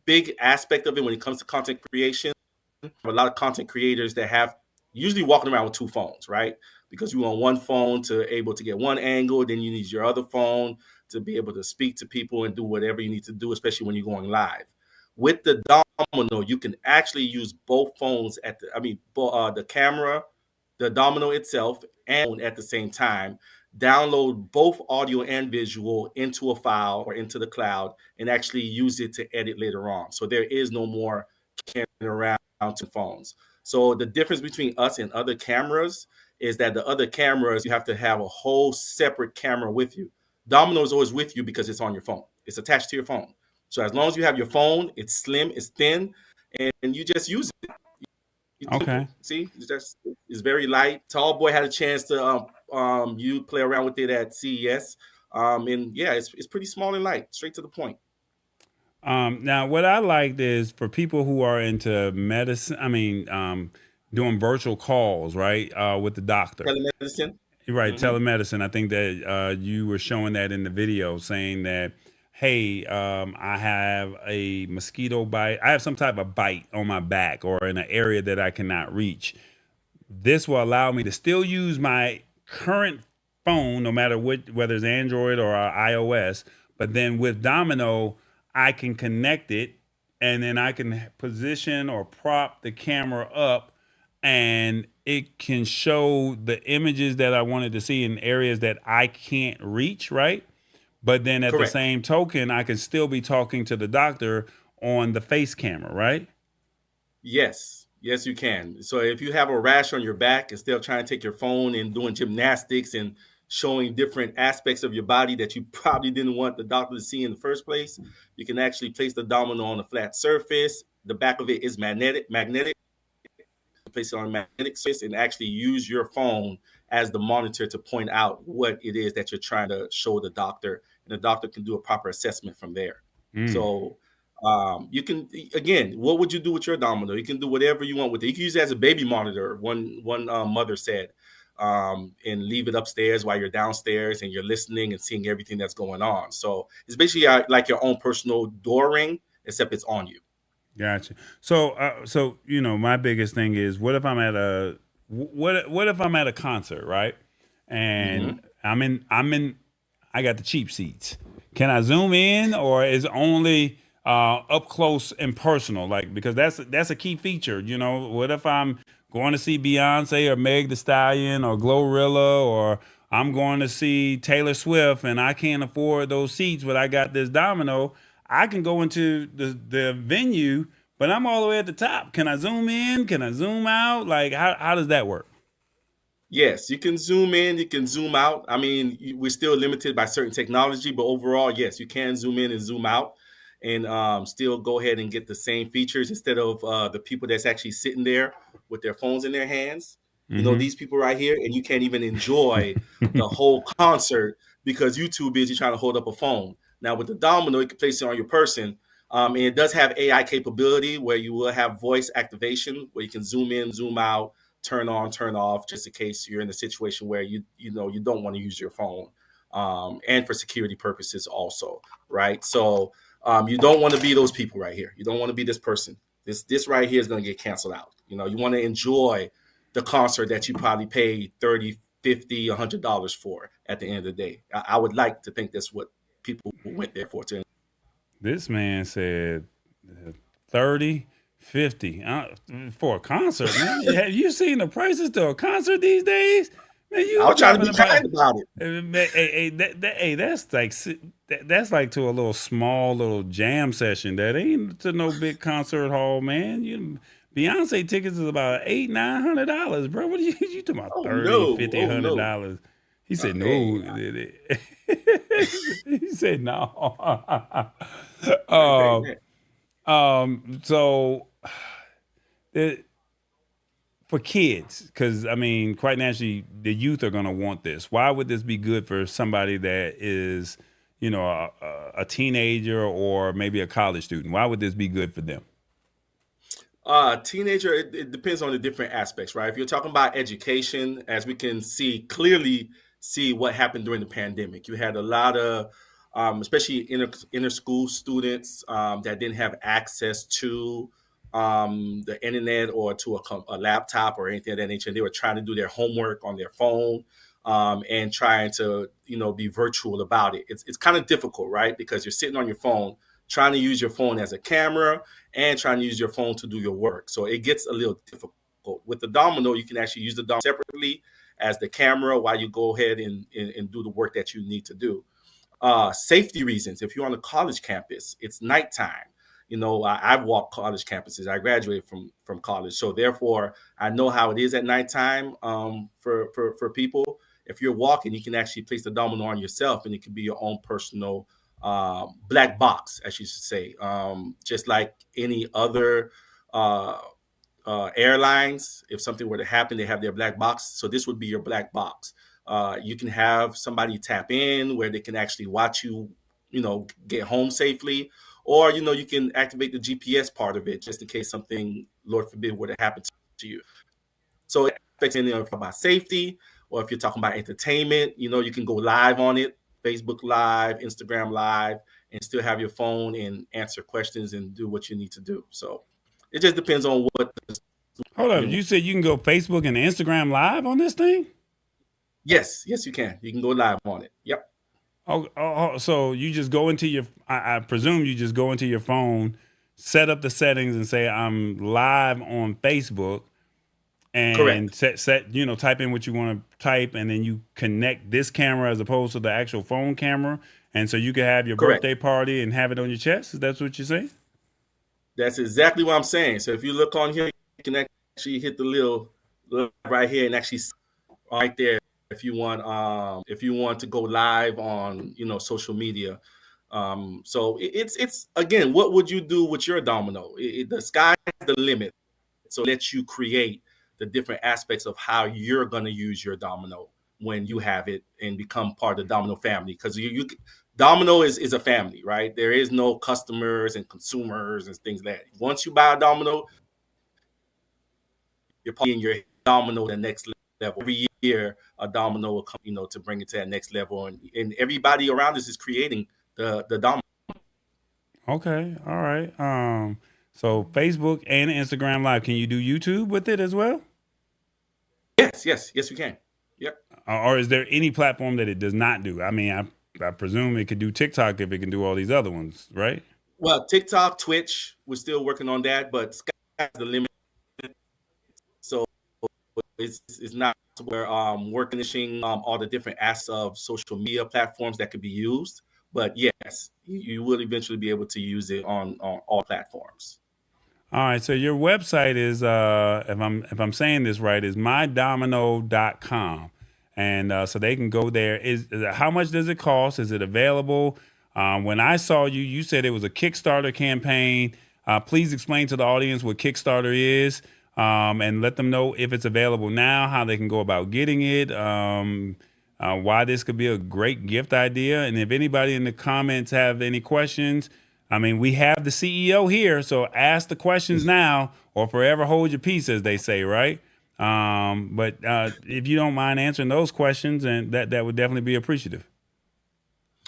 Speaker 4: big aspect of it when it comes to content creation, a lot of content creators that have usually walking around with two phones, right? Because you want one phone to able to get one angle, then you need your other phone to be able to speak to people and do whatever you need to do, especially when you're going live. With the Domino, you can actually use both phones the camera, the Domino itself, and at the same time, download both audio and visual into a file or into the cloud and actually use it to edit later on. So there is no more carrying around to phones. So the difference between us and other cameras is that the other cameras, you have to have a whole separate camera with you. Domino is always with you because it's on your phone. It's attached to your phone. So as long as you have your phone, it's slim, it's thin, and you just use it. It's
Speaker 1: Okay.
Speaker 4: simple. See, it's very light. Tall Boy had a chance to you play around with it at CES, and yeah, it's pretty small and light, straight to the point.
Speaker 1: Now, what I liked is for people who are into medicine, doing virtual calls, right, with the doctor.
Speaker 4: Telemedicine.
Speaker 1: Right,
Speaker 4: Hmm.
Speaker 1: telemedicine. I think that you were showing that in the video, saying that, hey, I have a mosquito bite. I have some type of bite on my back or in an area that I cannot reach. This will allow me to still use my current phone, no matter whether it's Android or iOS. But then with Domino, I can connect it, and then I can position or prop the camera up, and it can show the images that I wanted to see in areas that I can't reach, right? But then at the
Speaker 4: Correct.
Speaker 1: same token, I can still be talking to the doctor on the face camera, right?
Speaker 4: Yes, yes, you can. So if you have a rash on your back, instead of trying to take your phone and doing gymnastics and showing different aspects of your body that you probably didn't want the doctor to see in the first place, you can actually place the Domino on a flat surface. The back of it is magnetic. Place it on a magnetic surface and actually use your phone as the monitor to point out what it is that you're trying to show the doctor, and the doctor can do a proper assessment from there.
Speaker 1: Mm,
Speaker 4: So you can, again, what would you do with your Domino? You can do whatever you want with it. You can use it as a baby monitor. One mother said, and leave it upstairs while you're downstairs and you're listening and seeing everything that's going on. So it's basically like your own personal door ring, except it's on you.
Speaker 1: gotcha. So my biggest thing is, what if I'm at a what if I'm at a concert, right? And
Speaker 4: Hmm.
Speaker 1: I got the cheap seats. Can I zoom in, or is it only up close and personal? Like, because that's a key feature. What if I'm going to see Beyonce or Meg The Stallion or Glorilla, or I'm going to see Taylor Swift and I can't afford those seats, but I got this Domino. I can go into the venue, but I'm all the way at the top. Can I zoom in? Can I zoom out? Like, how does that work?
Speaker 4: Yes, you can zoom in, you can zoom out. I mean, we're still limited by certain technology, but overall, yes, you can zoom in and zoom out. and still go ahead and get the same features instead of the people that's actually sitting there with their phones in their hands. You know, these people right here, and you can't even enjoy the whole concert because you're too busy trying to hold up a phone. Now with the Domino, you can place it on your person. And it does have AI capability where you will have voice activation, where you can zoom in, zoom out, turn on, turn off, just in case you're in a situation where you don't want to use your phone, and for security purposes also, right? So you don't want to be those people right here. You don't want to be this person. This right here is going to get canceled out. You know, you want to enjoy the concert that you probably paid $30, $50, $100 for at the end of the day. I would like to think that's what people went there for.
Speaker 1: This man said 30, 50 for a concert, man. Have you seen the prices to a concert these days? Man,
Speaker 4: I was trying to be kind about
Speaker 1: it. Hey, that's like to a little small little jam session. That ain't to no big concert hall, man. Beyonce tickets is about $800-$900, bro. What are you talking about? $30, $50, $100? He said no. He said no. So for kids, because I mean, quite naturally, the youth are going to want this. Why would this be good for somebody that is, a teenager or maybe a college student? Why would this be good for them?
Speaker 4: Teenager, it depends on the different aspects, right? If you're talking about education, as we can clearly see what happened during the pandemic, you had a lot of, especially inner school students that didn't have access to the internet or to a laptop or anything of that nature. They were trying to do their homework on their phone and trying to, be virtual about it. It's kind of difficult, right? Because you're sitting on your phone, trying to use your phone as a camera and trying to use your phone to do your work. So it gets a little difficult. With the Domino, you can actually use the Domino separately as the camera while you go ahead and do the work that you need to do. Safety reasons, if you're on a college campus, it's nighttime. I've walked college campuses. I graduated from college. So therefore, I know how it is at nighttime for people. If you're walking, you can actually place the Domino on yourself and it can be your own personal black box, as you should say, just like any other airlines. If something were to happen, they have their black box. So this would be your black box. You can have somebody tap in where they can actually watch you, get home safely, or you can activate the GPS part of it just in case something, Lord forbid, were to happen to you. So it affects anything about safety, or if you're talking about entertainment, you can go live on it. Facebook Live, Instagram Live, and still have your phone and answer questions and do what you need to do. So it just depends on what.
Speaker 1: Hold up, you said you can go Facebook and Instagram Live on this thing?
Speaker 4: Yes, you can. You can go live on it. Yep.
Speaker 1: So you just go into I presume you just go into your phone, set up the settings, and say I'm live on Facebook. And set type in what you want to type, and then you connect this camera as opposed to the actual phone camera, and so you can have your birthday party and have it on your chest. Is that what you're saying?
Speaker 4: That's exactly what I'm saying. So if you look on here, you can actually hit the little right here and actually right there if you want to go live on social media. So it's again, what would you do with your Domino? The sky's the limit. So it lets you create the different aspects of how you're going to use your Domino when you have it and become part of the Domino family. Because Domino is a family, right? There is no customers and consumers and things like that. Once you buy a Domino, you're putting your Domino to the next level. Every year, a Domino will come, to bring it to that next level. And everybody around us is creating the Domino.
Speaker 1: Okay, all right. So Facebook and Instagram Live. Can you do YouTube with it as well?
Speaker 4: Yes, you can. Yep.
Speaker 1: Or is there any platform that it does not do? I mean, I presume it could do TikTok if it can do all these other ones, right?
Speaker 4: Well, TikTok, Twitch, we're still working on that, but sky's the limit. So it's not where we're finishing all the different aspects of social media platforms that could be used. But yes, you will eventually be able to use it on all platforms.
Speaker 1: All right, so your website is, if I'm saying this right, is mydomino.com. And so they can go there. How much does it cost? Is it available? When I saw you, you said it was a Kickstarter campaign. Please explain to the audience what Kickstarter is, and let them know if it's available now, how they can go about getting it, why this could be a great gift idea. And if anybody in the comments have any questions, I mean, we have the CEO here, so ask the questions now or forever hold your peace, as they say, right? But if you don't mind answering those questions, and that would definitely be appreciative.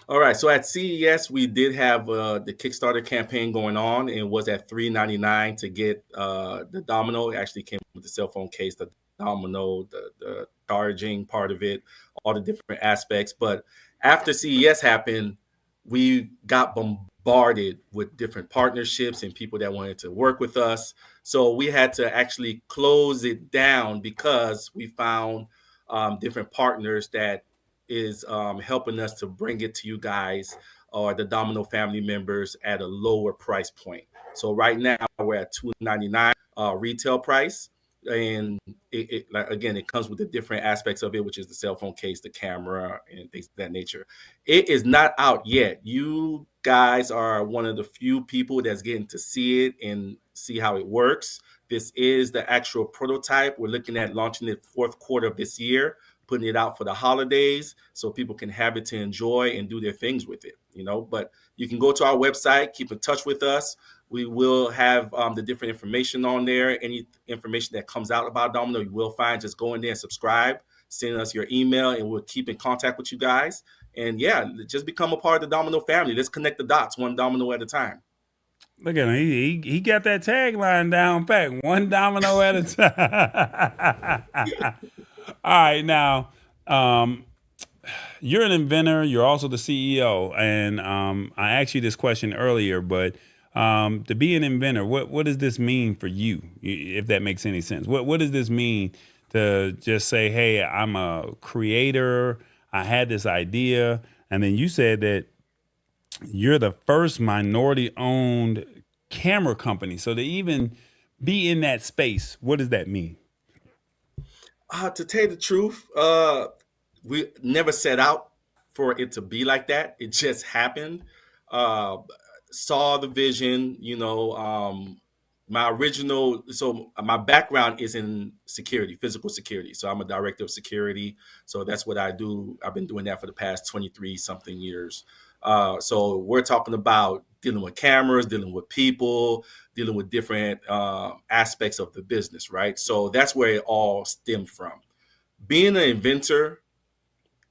Speaker 4: All right. So at CES, we did have the Kickstarter campaign going on, and it was at $3.99 to get the Domino. It actually came with the cell phone case, the Domino, the charging part of it, all the different aspects. But after CES happened, we got bombarded with different partnerships and people that wanted to work with us. So we had to actually close it down because we found different partners that is helping us to bring it to you guys or the Domino family members at a lower price point. So right now we're at $2.99 retail price, and again, it comes with the different aspects of it, which is the cell phone case, the camera, and things of that nature. It is not out yet. You guys are one of the few people that's getting to see it and see how it works. This is the actual prototype. We're looking at launching it fourth quarter of this year, putting it out for the holidays so people can have it to enjoy and do their things with it, but you can go to our website, keep in touch with us. We will have the different information on there. Any information that comes out about Domino, you will find. Just go in there and subscribe, send us your email, and we'll keep in contact with you guys. And yeah, just become a part of the Domino family. Let's connect the dots, one domino at a time.
Speaker 1: Look at him. He got that tagline down pat. One domino at a time. All right, now you're an inventor. You're also the CEO, and I asked you this question earlier, but to be an inventor, what does this mean for you? If that makes any sense, what does this mean to just say, "Hey, I'm a creator. I had this idea," and then you said that you're the first minority-owned camera company. So to even be in that space, what does that mean?
Speaker 4: To tell you the truth, we never set out for it to be like that. It just happened. Uh, Saw the vision, my background is in security, physical security. So I'm a director of security. So that's what I do. I've been doing that for the past 23 something years. So we're talking about dealing with cameras, dealing with people, dealing with different aspects of the business, right? So that's where it all stemmed from. Being an inventor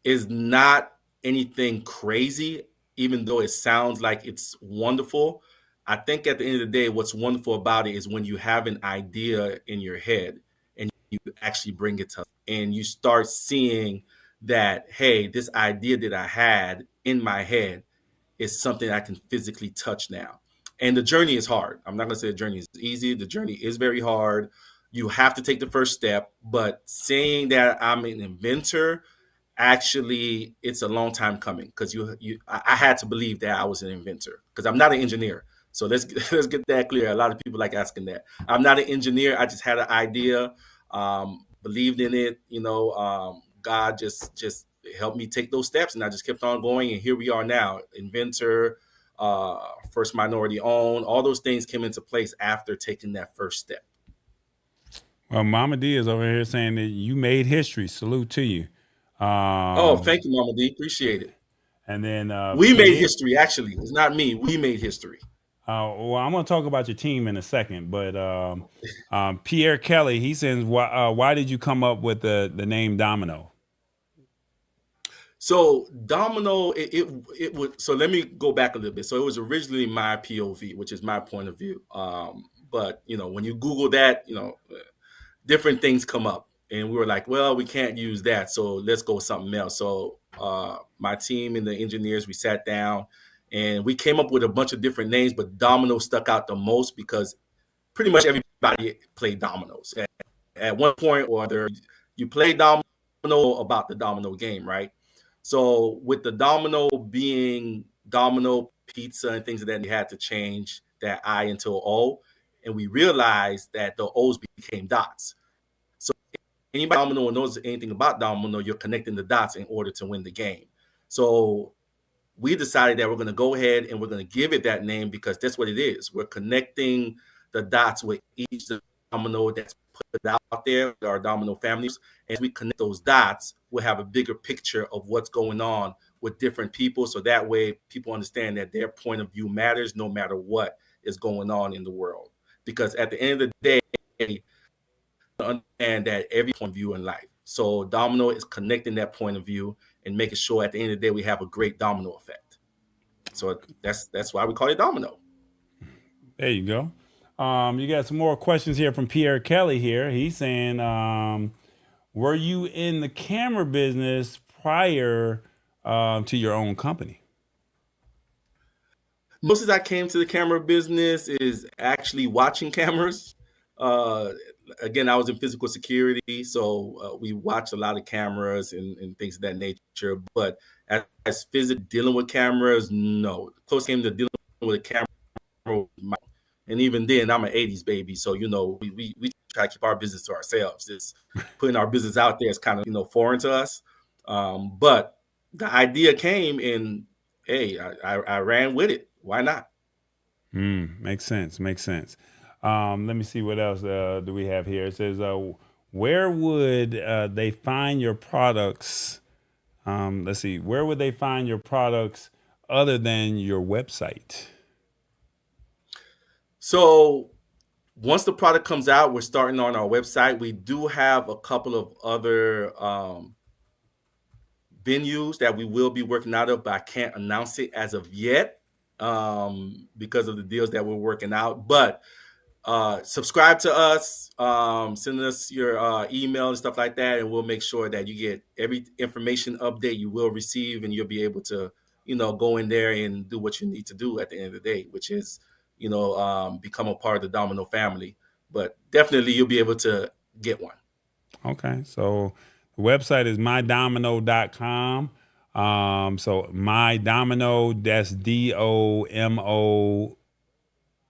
Speaker 4: is not anything crazy, even though it sounds like it's wonderful. I think at the end of the day, what's wonderful about it is when you have an idea in your head and you actually bring it to, and you start seeing that, hey, this idea that I had in my head is something I can physically touch now. And the journey is hard. I'm not going to say the journey is easy. The journey is very hard. You have to take the first step. But saying that I'm an inventor, actually, it's a long time coming because I had to believe that I was an inventor because I'm not an engineer. So let's get that clear. A lot of people like asking that. I'm not an engineer. I just had an idea, believed in it. God just helped me take those steps, and I just kept on going. And here we are now, inventor, first minority owned. All those things came into place after taking that first step.
Speaker 1: Well, Mama D is over here saying that you made history. Salute to you.
Speaker 4: Thank you, Mama D. Appreciate it.
Speaker 1: And then
Speaker 4: we made history. Actually, it's not me. We made history.
Speaker 1: Well, I'm going to talk about your team in a second, but Pierre Kelly, he says, why did you come up with the name Domino?
Speaker 4: So Domino, it would. So let me go back a little bit. So it was originally my POV, which is my point of view. But when you Google that, different things come up, and we were like, well, we can't use that, so let's go with something else. So my team and the engineers, we sat down and we came up with a bunch of different names, but Domino stuck out the most because pretty much everybody played dominoes at one point or other. You play domino about the domino game, right? So with the domino being domino pizza and things of that, we had to change that I into O, and we realized that the O's became dots. So anybody domino knows anything about domino, you're connecting the dots in order to win the game. So we decided that we're going to go ahead and we're going to give it that name because that's what it is. We're connecting the dots with each domino that's put out there, our domino families. And as we connect those dots, we'll have a bigger picture of what's going on with different people. So that way people understand that their point of view matters no matter what is going on in the world. Because at the end of the day, understand that every point of view in life. So domino is connecting that point of view and making sure at the end of the day we have a great domino effect. So that's why we call it domino.
Speaker 1: There you go. You got some more questions here from Pierre Kelly here. He's saying, were you in the camera business prior to your own company?
Speaker 4: Most as I came to the camera business is actually watching cameras. Again, I was in physical security, so we watched a lot of cameras and things of that nature. But as physically dealing with cameras, no. Close came to dealing with a camera. And even then, I'm an 80s baby. So, we try to keep our business to ourselves. It's putting our business out there is kind of, foreign to us. But the idea came and, hey, I ran with it. Why not?
Speaker 1: Makes sense. Let me see what else do we have here. It says, where would they find your products? Let's see. Where would they find your products other than your website?
Speaker 4: So once the product comes out, we're starting on our website. We do have a couple of other venues that we will be working out of, but I can't announce it as of yet because of the deals that we're working out. But subscribe to us, send us your email and stuff like that, and we'll make sure that you get every information update you will receive, and you'll be able to, go in there and do what you need to do at the end of the day, which is, become a part of the Domino family. But definitely you'll be able to get one.
Speaker 1: Okay. So the website is mydomino.com. So mydomino, that's DOMONO.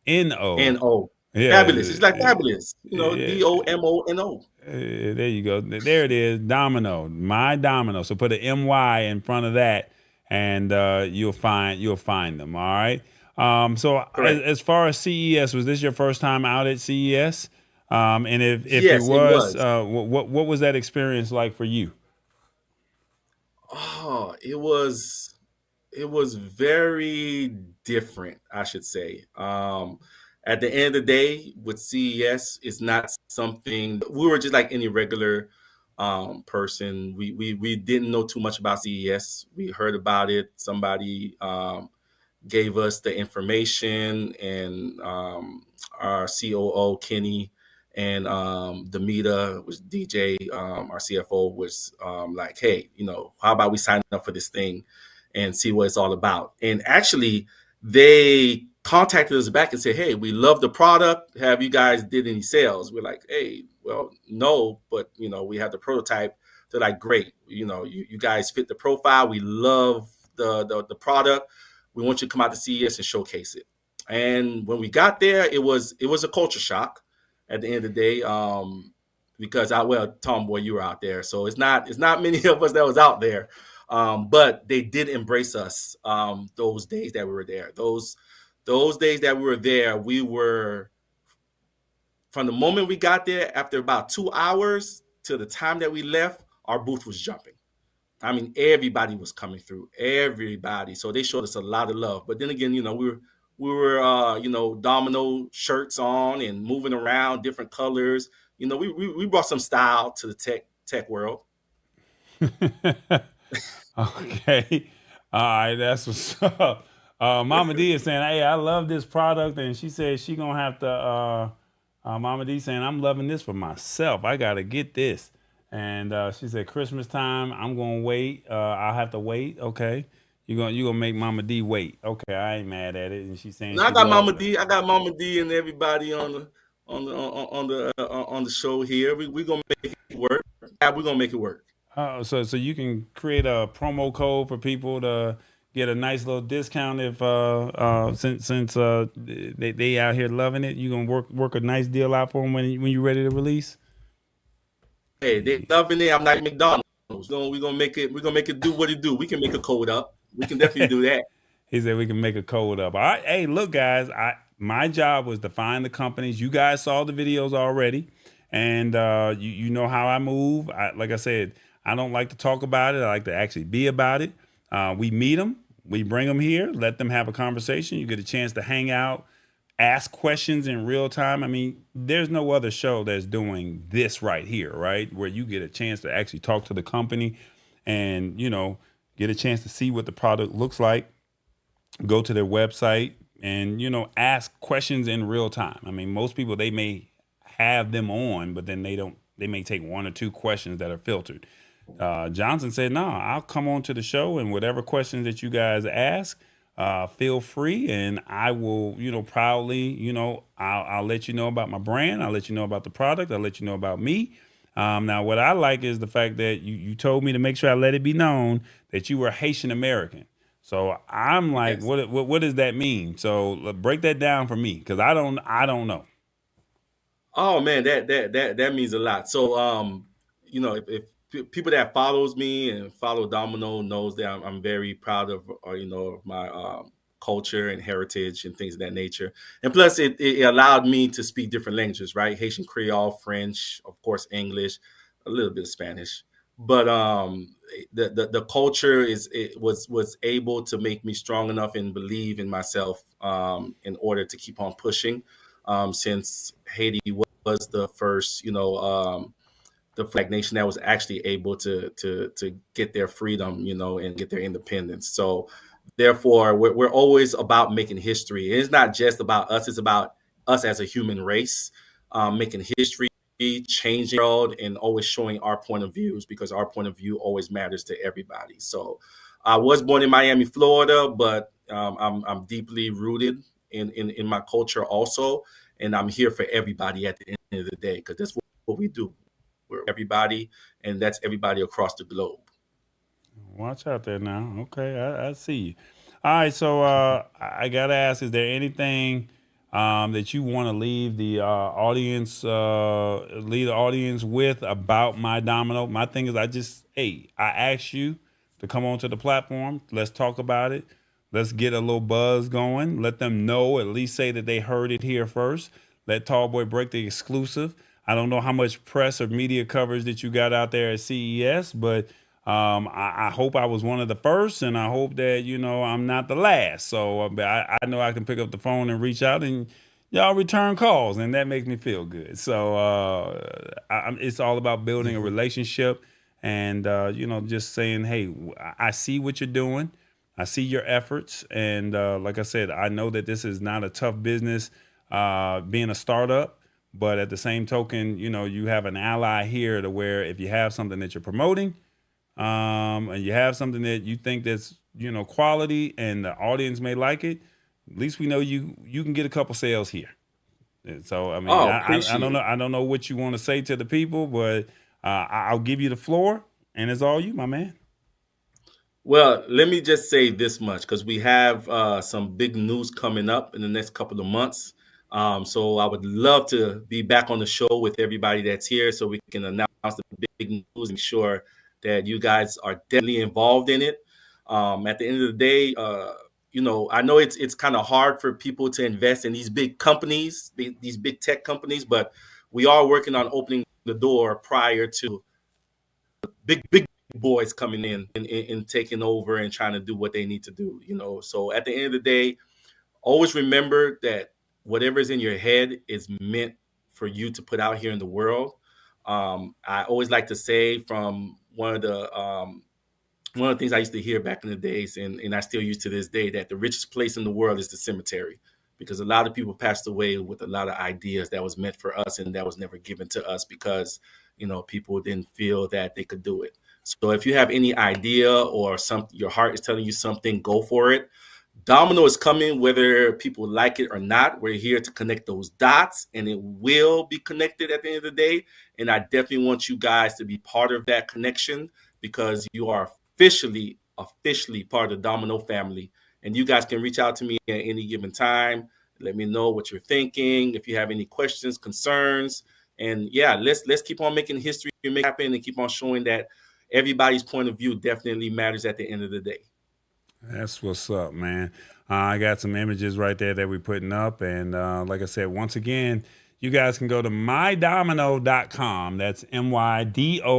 Speaker 4: N-O.
Speaker 1: Yeah.
Speaker 4: Fabulous. It's like fabulous. DOMONO.
Speaker 1: There you go. There it is. Domino. My Domino. So put an MY in front of that, and you'll find them. All right. So as far as CES, was this your first time out at CES? And if
Speaker 4: Yes,
Speaker 1: it was,
Speaker 4: what
Speaker 1: was that experience like for you?
Speaker 4: Oh, it was very different, I should say. At the end of the day, with CES, it's not something we were just like any regular person. We didn't know too much about CES. We heard about it. Somebody gave us the information, and our COO Kenny and Demita, was DJ, our CFO, was like, hey, how about we sign up for this thing and see what it's all about? And actually, they contacted us back and said, hey, we love the product. Have you guys did any sales? We're like, hey, well, no, but we have the prototype. They're like, great, you guys fit the profile. We love the product. We want you to come out to CES and showcase it. And when we got there, it was a culture shock at the end of the day, because Tomboy, you were out there, so it's not many of us that was out there, but they did embrace us those days that we were there. Those days that we were there, we were, from the moment we got there, after about 2 hours to the time that we left, our booth was jumping. I mean, everybody was coming through, everybody. So they showed us a lot of love. But then again, we were Domino shirts on and moving around, different colors. We brought some style to the tech world.
Speaker 1: Okay. All right. That's what's up. Mama D is saying, hey, I love this product. And she said she going to have to, Mama D saying, I'm loving this for myself. I got to get this. And she said, Christmas time, I'm going to wait. I'll have to wait. Okay. You're gonna make Mama D wait. Okay, I ain't mad at it. And she's saying,
Speaker 4: I got Mama D and everybody on the show here. We're going to make it work. We're going to make it work.
Speaker 1: So you can create a promo code for people to get a nice little discount if since they out here loving it. You gonna work a nice deal out for them when you're ready to release.
Speaker 4: Hey, they loving it. I'm like McDonald's. We're gonna make it do what it do. We can make a code up. We can definitely do that.
Speaker 1: He said we can make a code up. All right, hey, look, guys, my job was to find the companies. You guys saw the videos already, and you know how I move. Like I said, I don't like to talk about it. I like to actually be about it. We meet them, we bring them here, let them have a conversation. You get a chance to hang out, ask questions in real time. I mean, there's no other show that's doing this right here, right? Where you get a chance to actually talk to the company, and get a chance to see what the product looks like, go to their website, and ask questions in real time. I mean, most people, they may have them on, but then they may take one or two questions that are filtered. Johnson said, no, I'll come on to the show, and whatever questions that you guys ask, feel free, and I will, proudly, I'll let you know about my brand. I'll let you know about the product. I'll let you know about me. Now, what I like is the fact that you told me to make sure I let it be known that you were Haitian American. So I'm like,
Speaker 4: Yes.
Speaker 1: what does that mean? So break that down for me, because I don't know.
Speaker 4: Oh man, that means a lot. So if people that follows me and follow Domino knows that I'm very proud of of my culture and heritage and things of that nature. And plus, it allowed me to speak different languages, right? Haitian Creole, French, of course, English, a little bit of Spanish. But the culture was able to make me strong enough and believe in myself in order to keep on pushing. Since Haiti was the first, the flag nation that was actually able to get their freedom, and get their independence. So therefore, we're always about making history. It's not just about us; it's about us as a human race, making history, changing the world, and always showing our point of views, because our point of view always matters to everybody. So I was born in Miami, Florida, but I'm deeply rooted in my culture also, and I'm here for everybody at the end of the day, because that's what we do. We're everybody, and that's everybody across the globe.
Speaker 1: Watch out there now. Okay, I see you. All right, so I gotta ask: is there anything that you want to leave the audience with about my Domino? My thing is, I asked you to come onto the platform. Let's talk about it. Let's get a little buzz going. Let them know, at least say that they heard it here first. Let Tallboy break the exclusive. I don't know how much press or media coverage that you got out there at CES, but I hope I was one of the first, and I hope that I'm not the last. So I know I can pick up the phone and reach out, and y'all return calls, and that makes me feel good. So it's all about building a relationship, and just saying, hey, I see what you're doing. I see your efforts, and like I said, I know that this is not a tough business, being a startup. But at the same token, you have an ally here to where if you have something that you're promoting, and you have something that you think that's quality, and the audience may like it, at least we know you can get a couple sales here. And so I mean,
Speaker 4: Oh,
Speaker 1: I don't
Speaker 4: appreciate
Speaker 1: know,
Speaker 4: it.
Speaker 1: what you want to say to the people, but I'll give you the floor, and it's all you, my man.
Speaker 4: Well, let me just say this much, because we have some big news coming up in the next couple of months. So I would love to be back on the show with everybody that's here, so we can announce the big news and sure that you guys are definitely involved in it. At the end of the day, I know it's kind of hard for people to invest in these big companies, these big tech companies, but we are working on opening the door prior to big boys coming in and taking over and trying to do what they need to do. So at the end of the day, always remember that whatever's in your head is meant for you to put out here in the world. I always like to say, from one of the things I used to hear back in the days, and I still use to this day, that the richest place in the world is the cemetery, because a lot of people passed away with a lot of ideas that was meant for us and that was never given to us, because people didn't feel that they could do it. So if you have any idea, or something, your heart is telling you something, go for it. Domino is coming, whether people like it or not. We're here to connect those dots, and it will be connected at the end of the day. And I definitely want you guys to be part of that connection, because you are officially part of the Domino family. And you guys can reach out to me at any given time. Let me know what you're thinking. If you have any questions, concerns, and yeah, let's keep on making history and make it happen, and keep on showing that everybody's point of view definitely matters at the end of the day.
Speaker 1: That's what's up, man. I got some images right there that we're putting up. And like I said, once again, you guys can go to mydomino.com. That's MYDOMONO.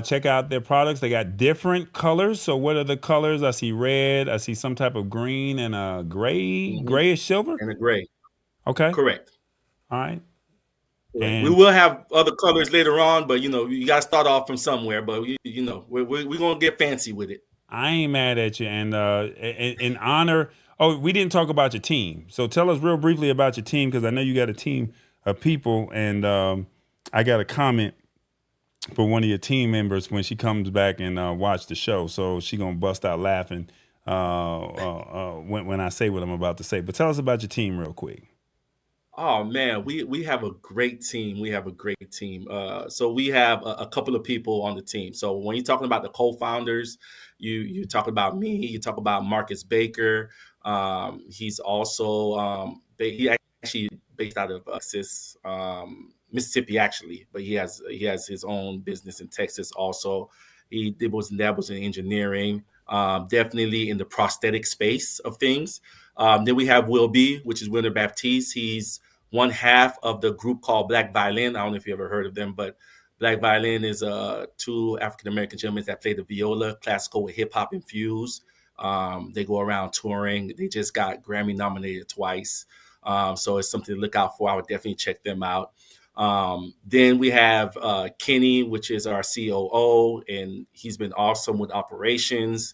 Speaker 1: Check out their products. They got different colors. So what are the colors? I see red. I see some type of green and a grayish silver.
Speaker 4: And a gray.
Speaker 1: Okay.
Speaker 4: Correct.
Speaker 1: All right.
Speaker 4: Correct. We
Speaker 1: And
Speaker 4: will have other colors later on, but you got to start off from somewhere. But we're gonna get fancy with it.
Speaker 1: I ain't mad at you. And in honor, we didn't talk about your team. So tell us real briefly about your team, because I know you got a team of people. And I got a comment for one of your team members when she comes back and watch the show. So she gonna bust out laughing when I say what I'm about to say. But tell us about your team real quick.
Speaker 4: Oh man, we have a great team. We have a great team. So we have a couple of people on the team. So when you're talking about the co-founders, you talk about me. You talk about Marcus Baker. He's also he actually based out of Texas, Mississippi actually, but he has his own business in Texas also. He dabbles in engineering, definitely in the prosthetic space of things. Then we have Will B, which is Winter Baptiste. He's one half of the group called Black Violin. I don't know if you ever heard of them, but Black Violin is two African-American gentlemen that play the viola, classical with hip-hop infused. They go around touring. They just got Grammy nominated twice. So it's something to look out for. I would definitely check them out. Then we have Kenny, which is our COO, and he's been awesome with operations.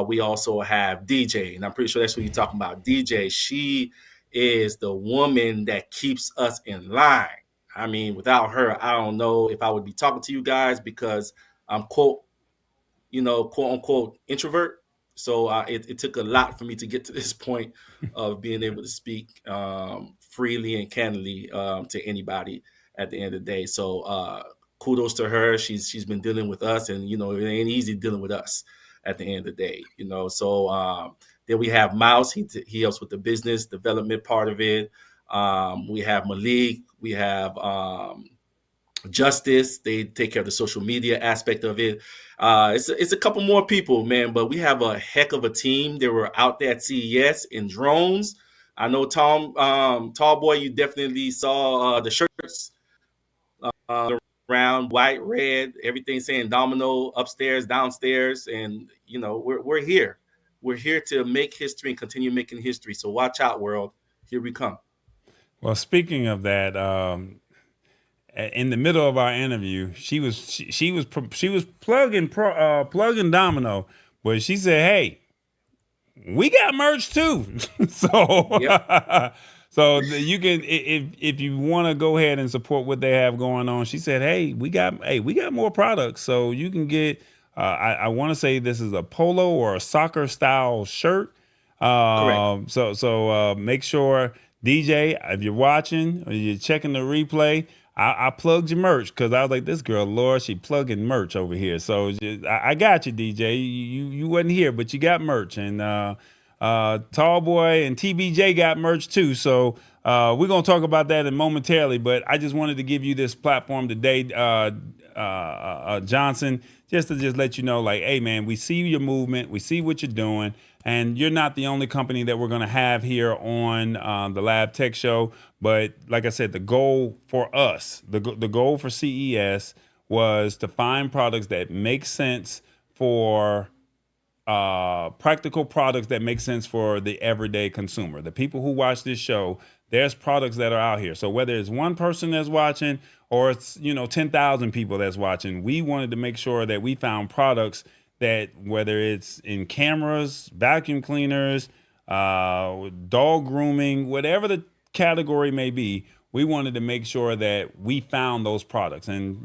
Speaker 4: We also have DJ, and I'm pretty sure that's what you're talking about. DJ, she is the woman that keeps us in line. I mean, without her, I don't know if I would be talking to you guys, because I'm quote unquote introvert. So it took a lot for me to get to this point of being able to speak freely and candidly to anybody at the end of the day. So kudos to her. She's been dealing with us, and it ain't easy dealing with us at the end of the day. So then we have Mouse. He helps with the business development part of it. We have Malik. We have Justice. They take care of the social media aspect of it. It's a couple more people, man, but we have a heck of a team. They were out there at CES in drones. I know Tallboy, you definitely saw the shirts around, white, red, everything saying Domino upstairs, downstairs, and we're here. We're here to make history and continue making history. So watch out, world. Here we come.
Speaker 1: Well, speaking of that, in the middle of our interview, she was plugging Domino, but she said, "Hey, we got merch too." So,
Speaker 4: Yep.
Speaker 1: so you can, if you want to go ahead and support what they have going on. She said, "Hey, we got more products, so you can get." I want to say this is a polo or a soccer style shirt.
Speaker 4: Correct.
Speaker 1: So make sure, DJ, if you're watching or you're checking the replay, I plugged your merch, because I was like, this girl, Laura, she plugging merch over here. So I got you, DJ. You wasn't here, but you got merch. And Tallboy and TBJ got merch too. So we're going to talk about that momentarily. But I just wanted to give you this platform today, Johnson, just to let you know, like, hey, man, we see your movement. We see what you're doing. And you're not the only company that we're going to have here on the Lab Tech Show. But like I said, the goal for us, the goal for CES was to find products that make sense for practical products that make sense for the everyday consumer. The people who watch this show, there's products that are out here. So whether it's one person that's watching or it's 10,000 people that's watching, we wanted to make sure that we found products that, whether it's in cameras, vacuum cleaners, dog grooming, whatever the category may be, we wanted to make sure that we found those products. And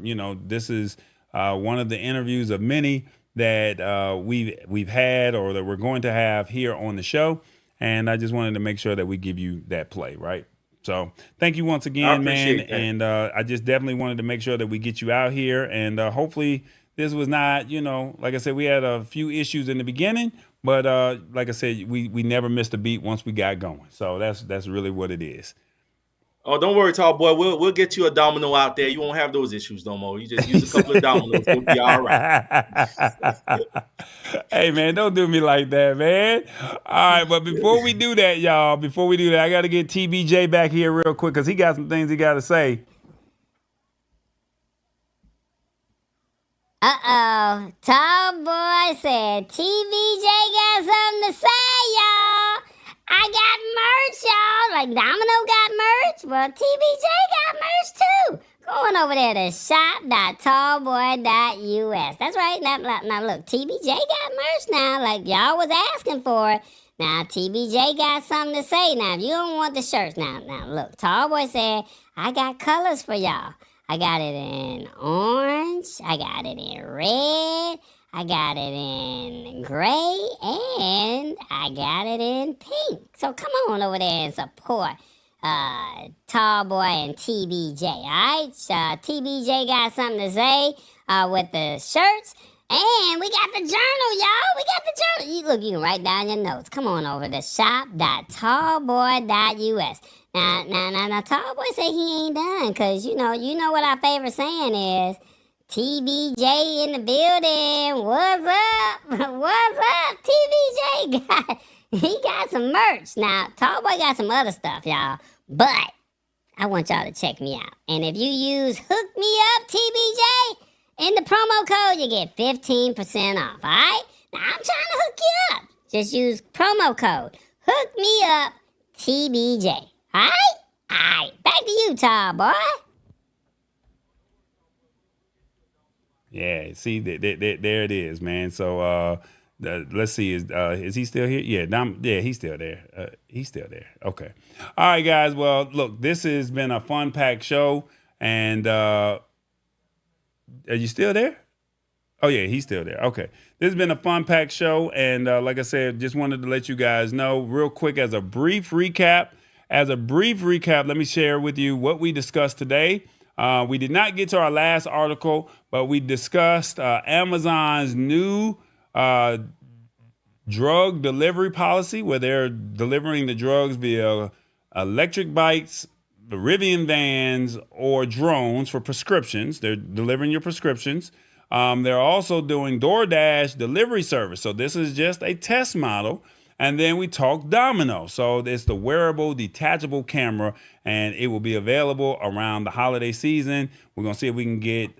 Speaker 1: this is one of the interviews of many that we've had or that we're going to have here on the show. And I just wanted to make sure that we give you that play, right? So thank you once again, man.
Speaker 4: That.
Speaker 1: And I just definitely wanted to make sure that we get you out here. And hopefully this was not, like I said, we had a few issues in the beginning, but like I said, we never missed a beat once we got going. So that's really what it is.
Speaker 4: Oh, don't worry, tall boy. We'll get you a domino out there. You won't have those issues no more. You just use a couple of dominoes. You'll be all right.
Speaker 1: Hey, man, don't do me like that, man. All right, but before we do that, y'all, I got to get TBJ back here real quick because he got some things he got to say.
Speaker 2: Uh-oh. Tall boy said TBJ got something to say, y'all. I got merch, y'all. Like Domino got merch. Well, TBJ got merch too. Going over there to shop.tallboy.us. That's right. Now look, TBJ got merch now. Like y'all was asking for it. Now TBJ got something to say. Now if you don't want the shirts, now look, Tallboy said I got colors for y'all. I got it in orange. I got it in red. I got it in gray, and I got it in pink. So come on over there and support Tallboy and TBJ, all right? TBJ got something to say with the shirts, and we got the journal, y'all. We got the journal. You can write down your notes. Come on over to shop.tallboy.us. Now, Tallboy say he ain't done, because you know what our favorite saying is. TBJ in the building. What's up? What's up? TBJ he got some merch. Now, Tallboy got some other stuff, y'all. But I want y'all to check me out. And if you use Hook Me Up TBJ in the promo code, you get 15% off. All right? Now, I'm trying to hook you up. Just use promo code Hook Me Up TBJ. All right? All right. Back to you, Tallboy.
Speaker 1: Yeah, see, there it is, man. So let's see, is he still here? Yeah, he's still there. He's still there. Okay. All right, guys. Well, look, this has been a fun-packed show, and are you still there? Oh, yeah, he's still there. Okay. This has been a fun-packed show, and like I said, just wanted to let you guys know real quick as a brief recap, let me share with you what we discussed today. We did not get to our last article, but we discussed Amazon's new drug delivery policy where they're delivering the drugs via electric bikes, the Rivian vans, or drones for prescriptions. They're delivering your prescriptions. They're also doing DoorDash delivery service. So this is just a test model. And then we talked Domino. So it's the wearable detachable camera, and it will be available around the holiday season. We're going to see if we can get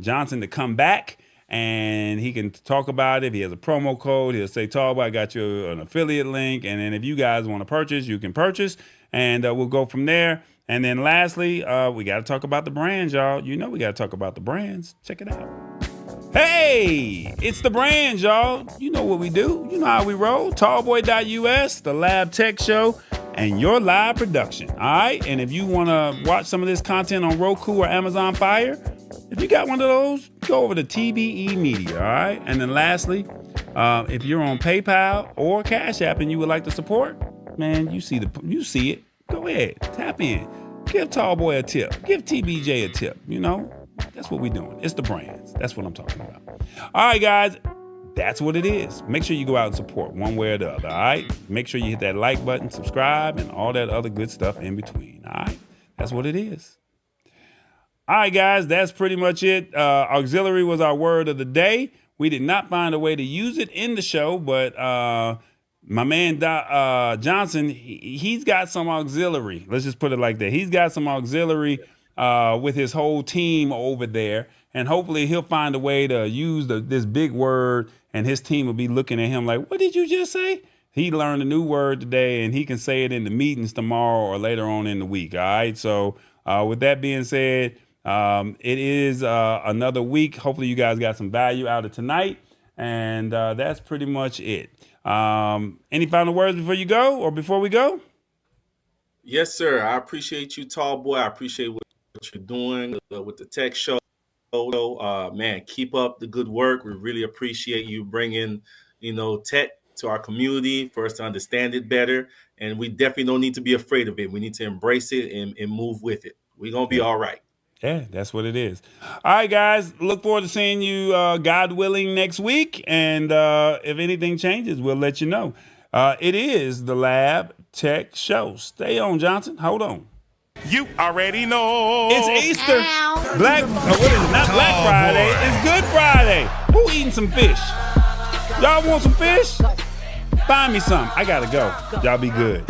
Speaker 1: Johnson to come back, and he can talk about it. If he has a promo code, he'll say, Tallboy, I got you an affiliate link. And then if you guys want to purchase, you can purchase, and we'll go from there. And then lastly, we got to talk about the brands, y'all. You know we got to talk about the brands. Check it out. Hey, it's the brands, y'all. You know what we do. You know how we roll. Tallboy.us, the Lab Tech Show, and your live production. All right? And if you want to watch some of this content on Roku or Amazon Fire, if you got one of those, go over to TBE Media. All right? And then lastly, if you're on PayPal or Cash App and you would like to support, man, you see it. Go ahead. Tap in. Give Tallboy a tip. Give TBJ a tip. You know? That's what we're doing. It's the brands. That's what I'm talking about. All right, guys. That's what it is. Make sure you go out and support one way or the other, all right? Make sure you hit that like button, subscribe, and all that other good stuff in between, all right? That's what it is. All right, guys. That's pretty much it. Auxiliary was our word of the day. We did not find a way to use it in the show, but my man Johnson, he's got some auxiliary. Let's just put it like that. He's got some auxiliary with his whole team over there, and hopefully he'll find a way to use this big word, and his team will be looking at him like, what did you just say? He learned a new word today, and he can say it in the meetings tomorrow or later on in the week, all right? So with that being said, it is another week. Hopefully you guys got some value out of tonight, and that's pretty much it. Any final words before you go or before we go?
Speaker 4: Yes, sir. I appreciate you, Tallboy. I appreciate what you're doing with the tech show. Man, keep up the good work. We really appreciate you bringing, tech to our community for us to understand it better. And we definitely don't need to be afraid of it. We need to embrace it and move with it. We're going to be all right.
Speaker 1: Yeah, that's what it is. All right, guys. Look forward to seeing you, God willing, next week. And if anything changes, we'll let you know. It is the Lab Tech Show. Stay on, Johnson. Hold on.
Speaker 5: You already know.
Speaker 1: It's Easter. What is it? Not Black Friday. It's Good Friday. Who eating some fish? Y'all want some fish? Find me some. I gotta go. Y'all be good.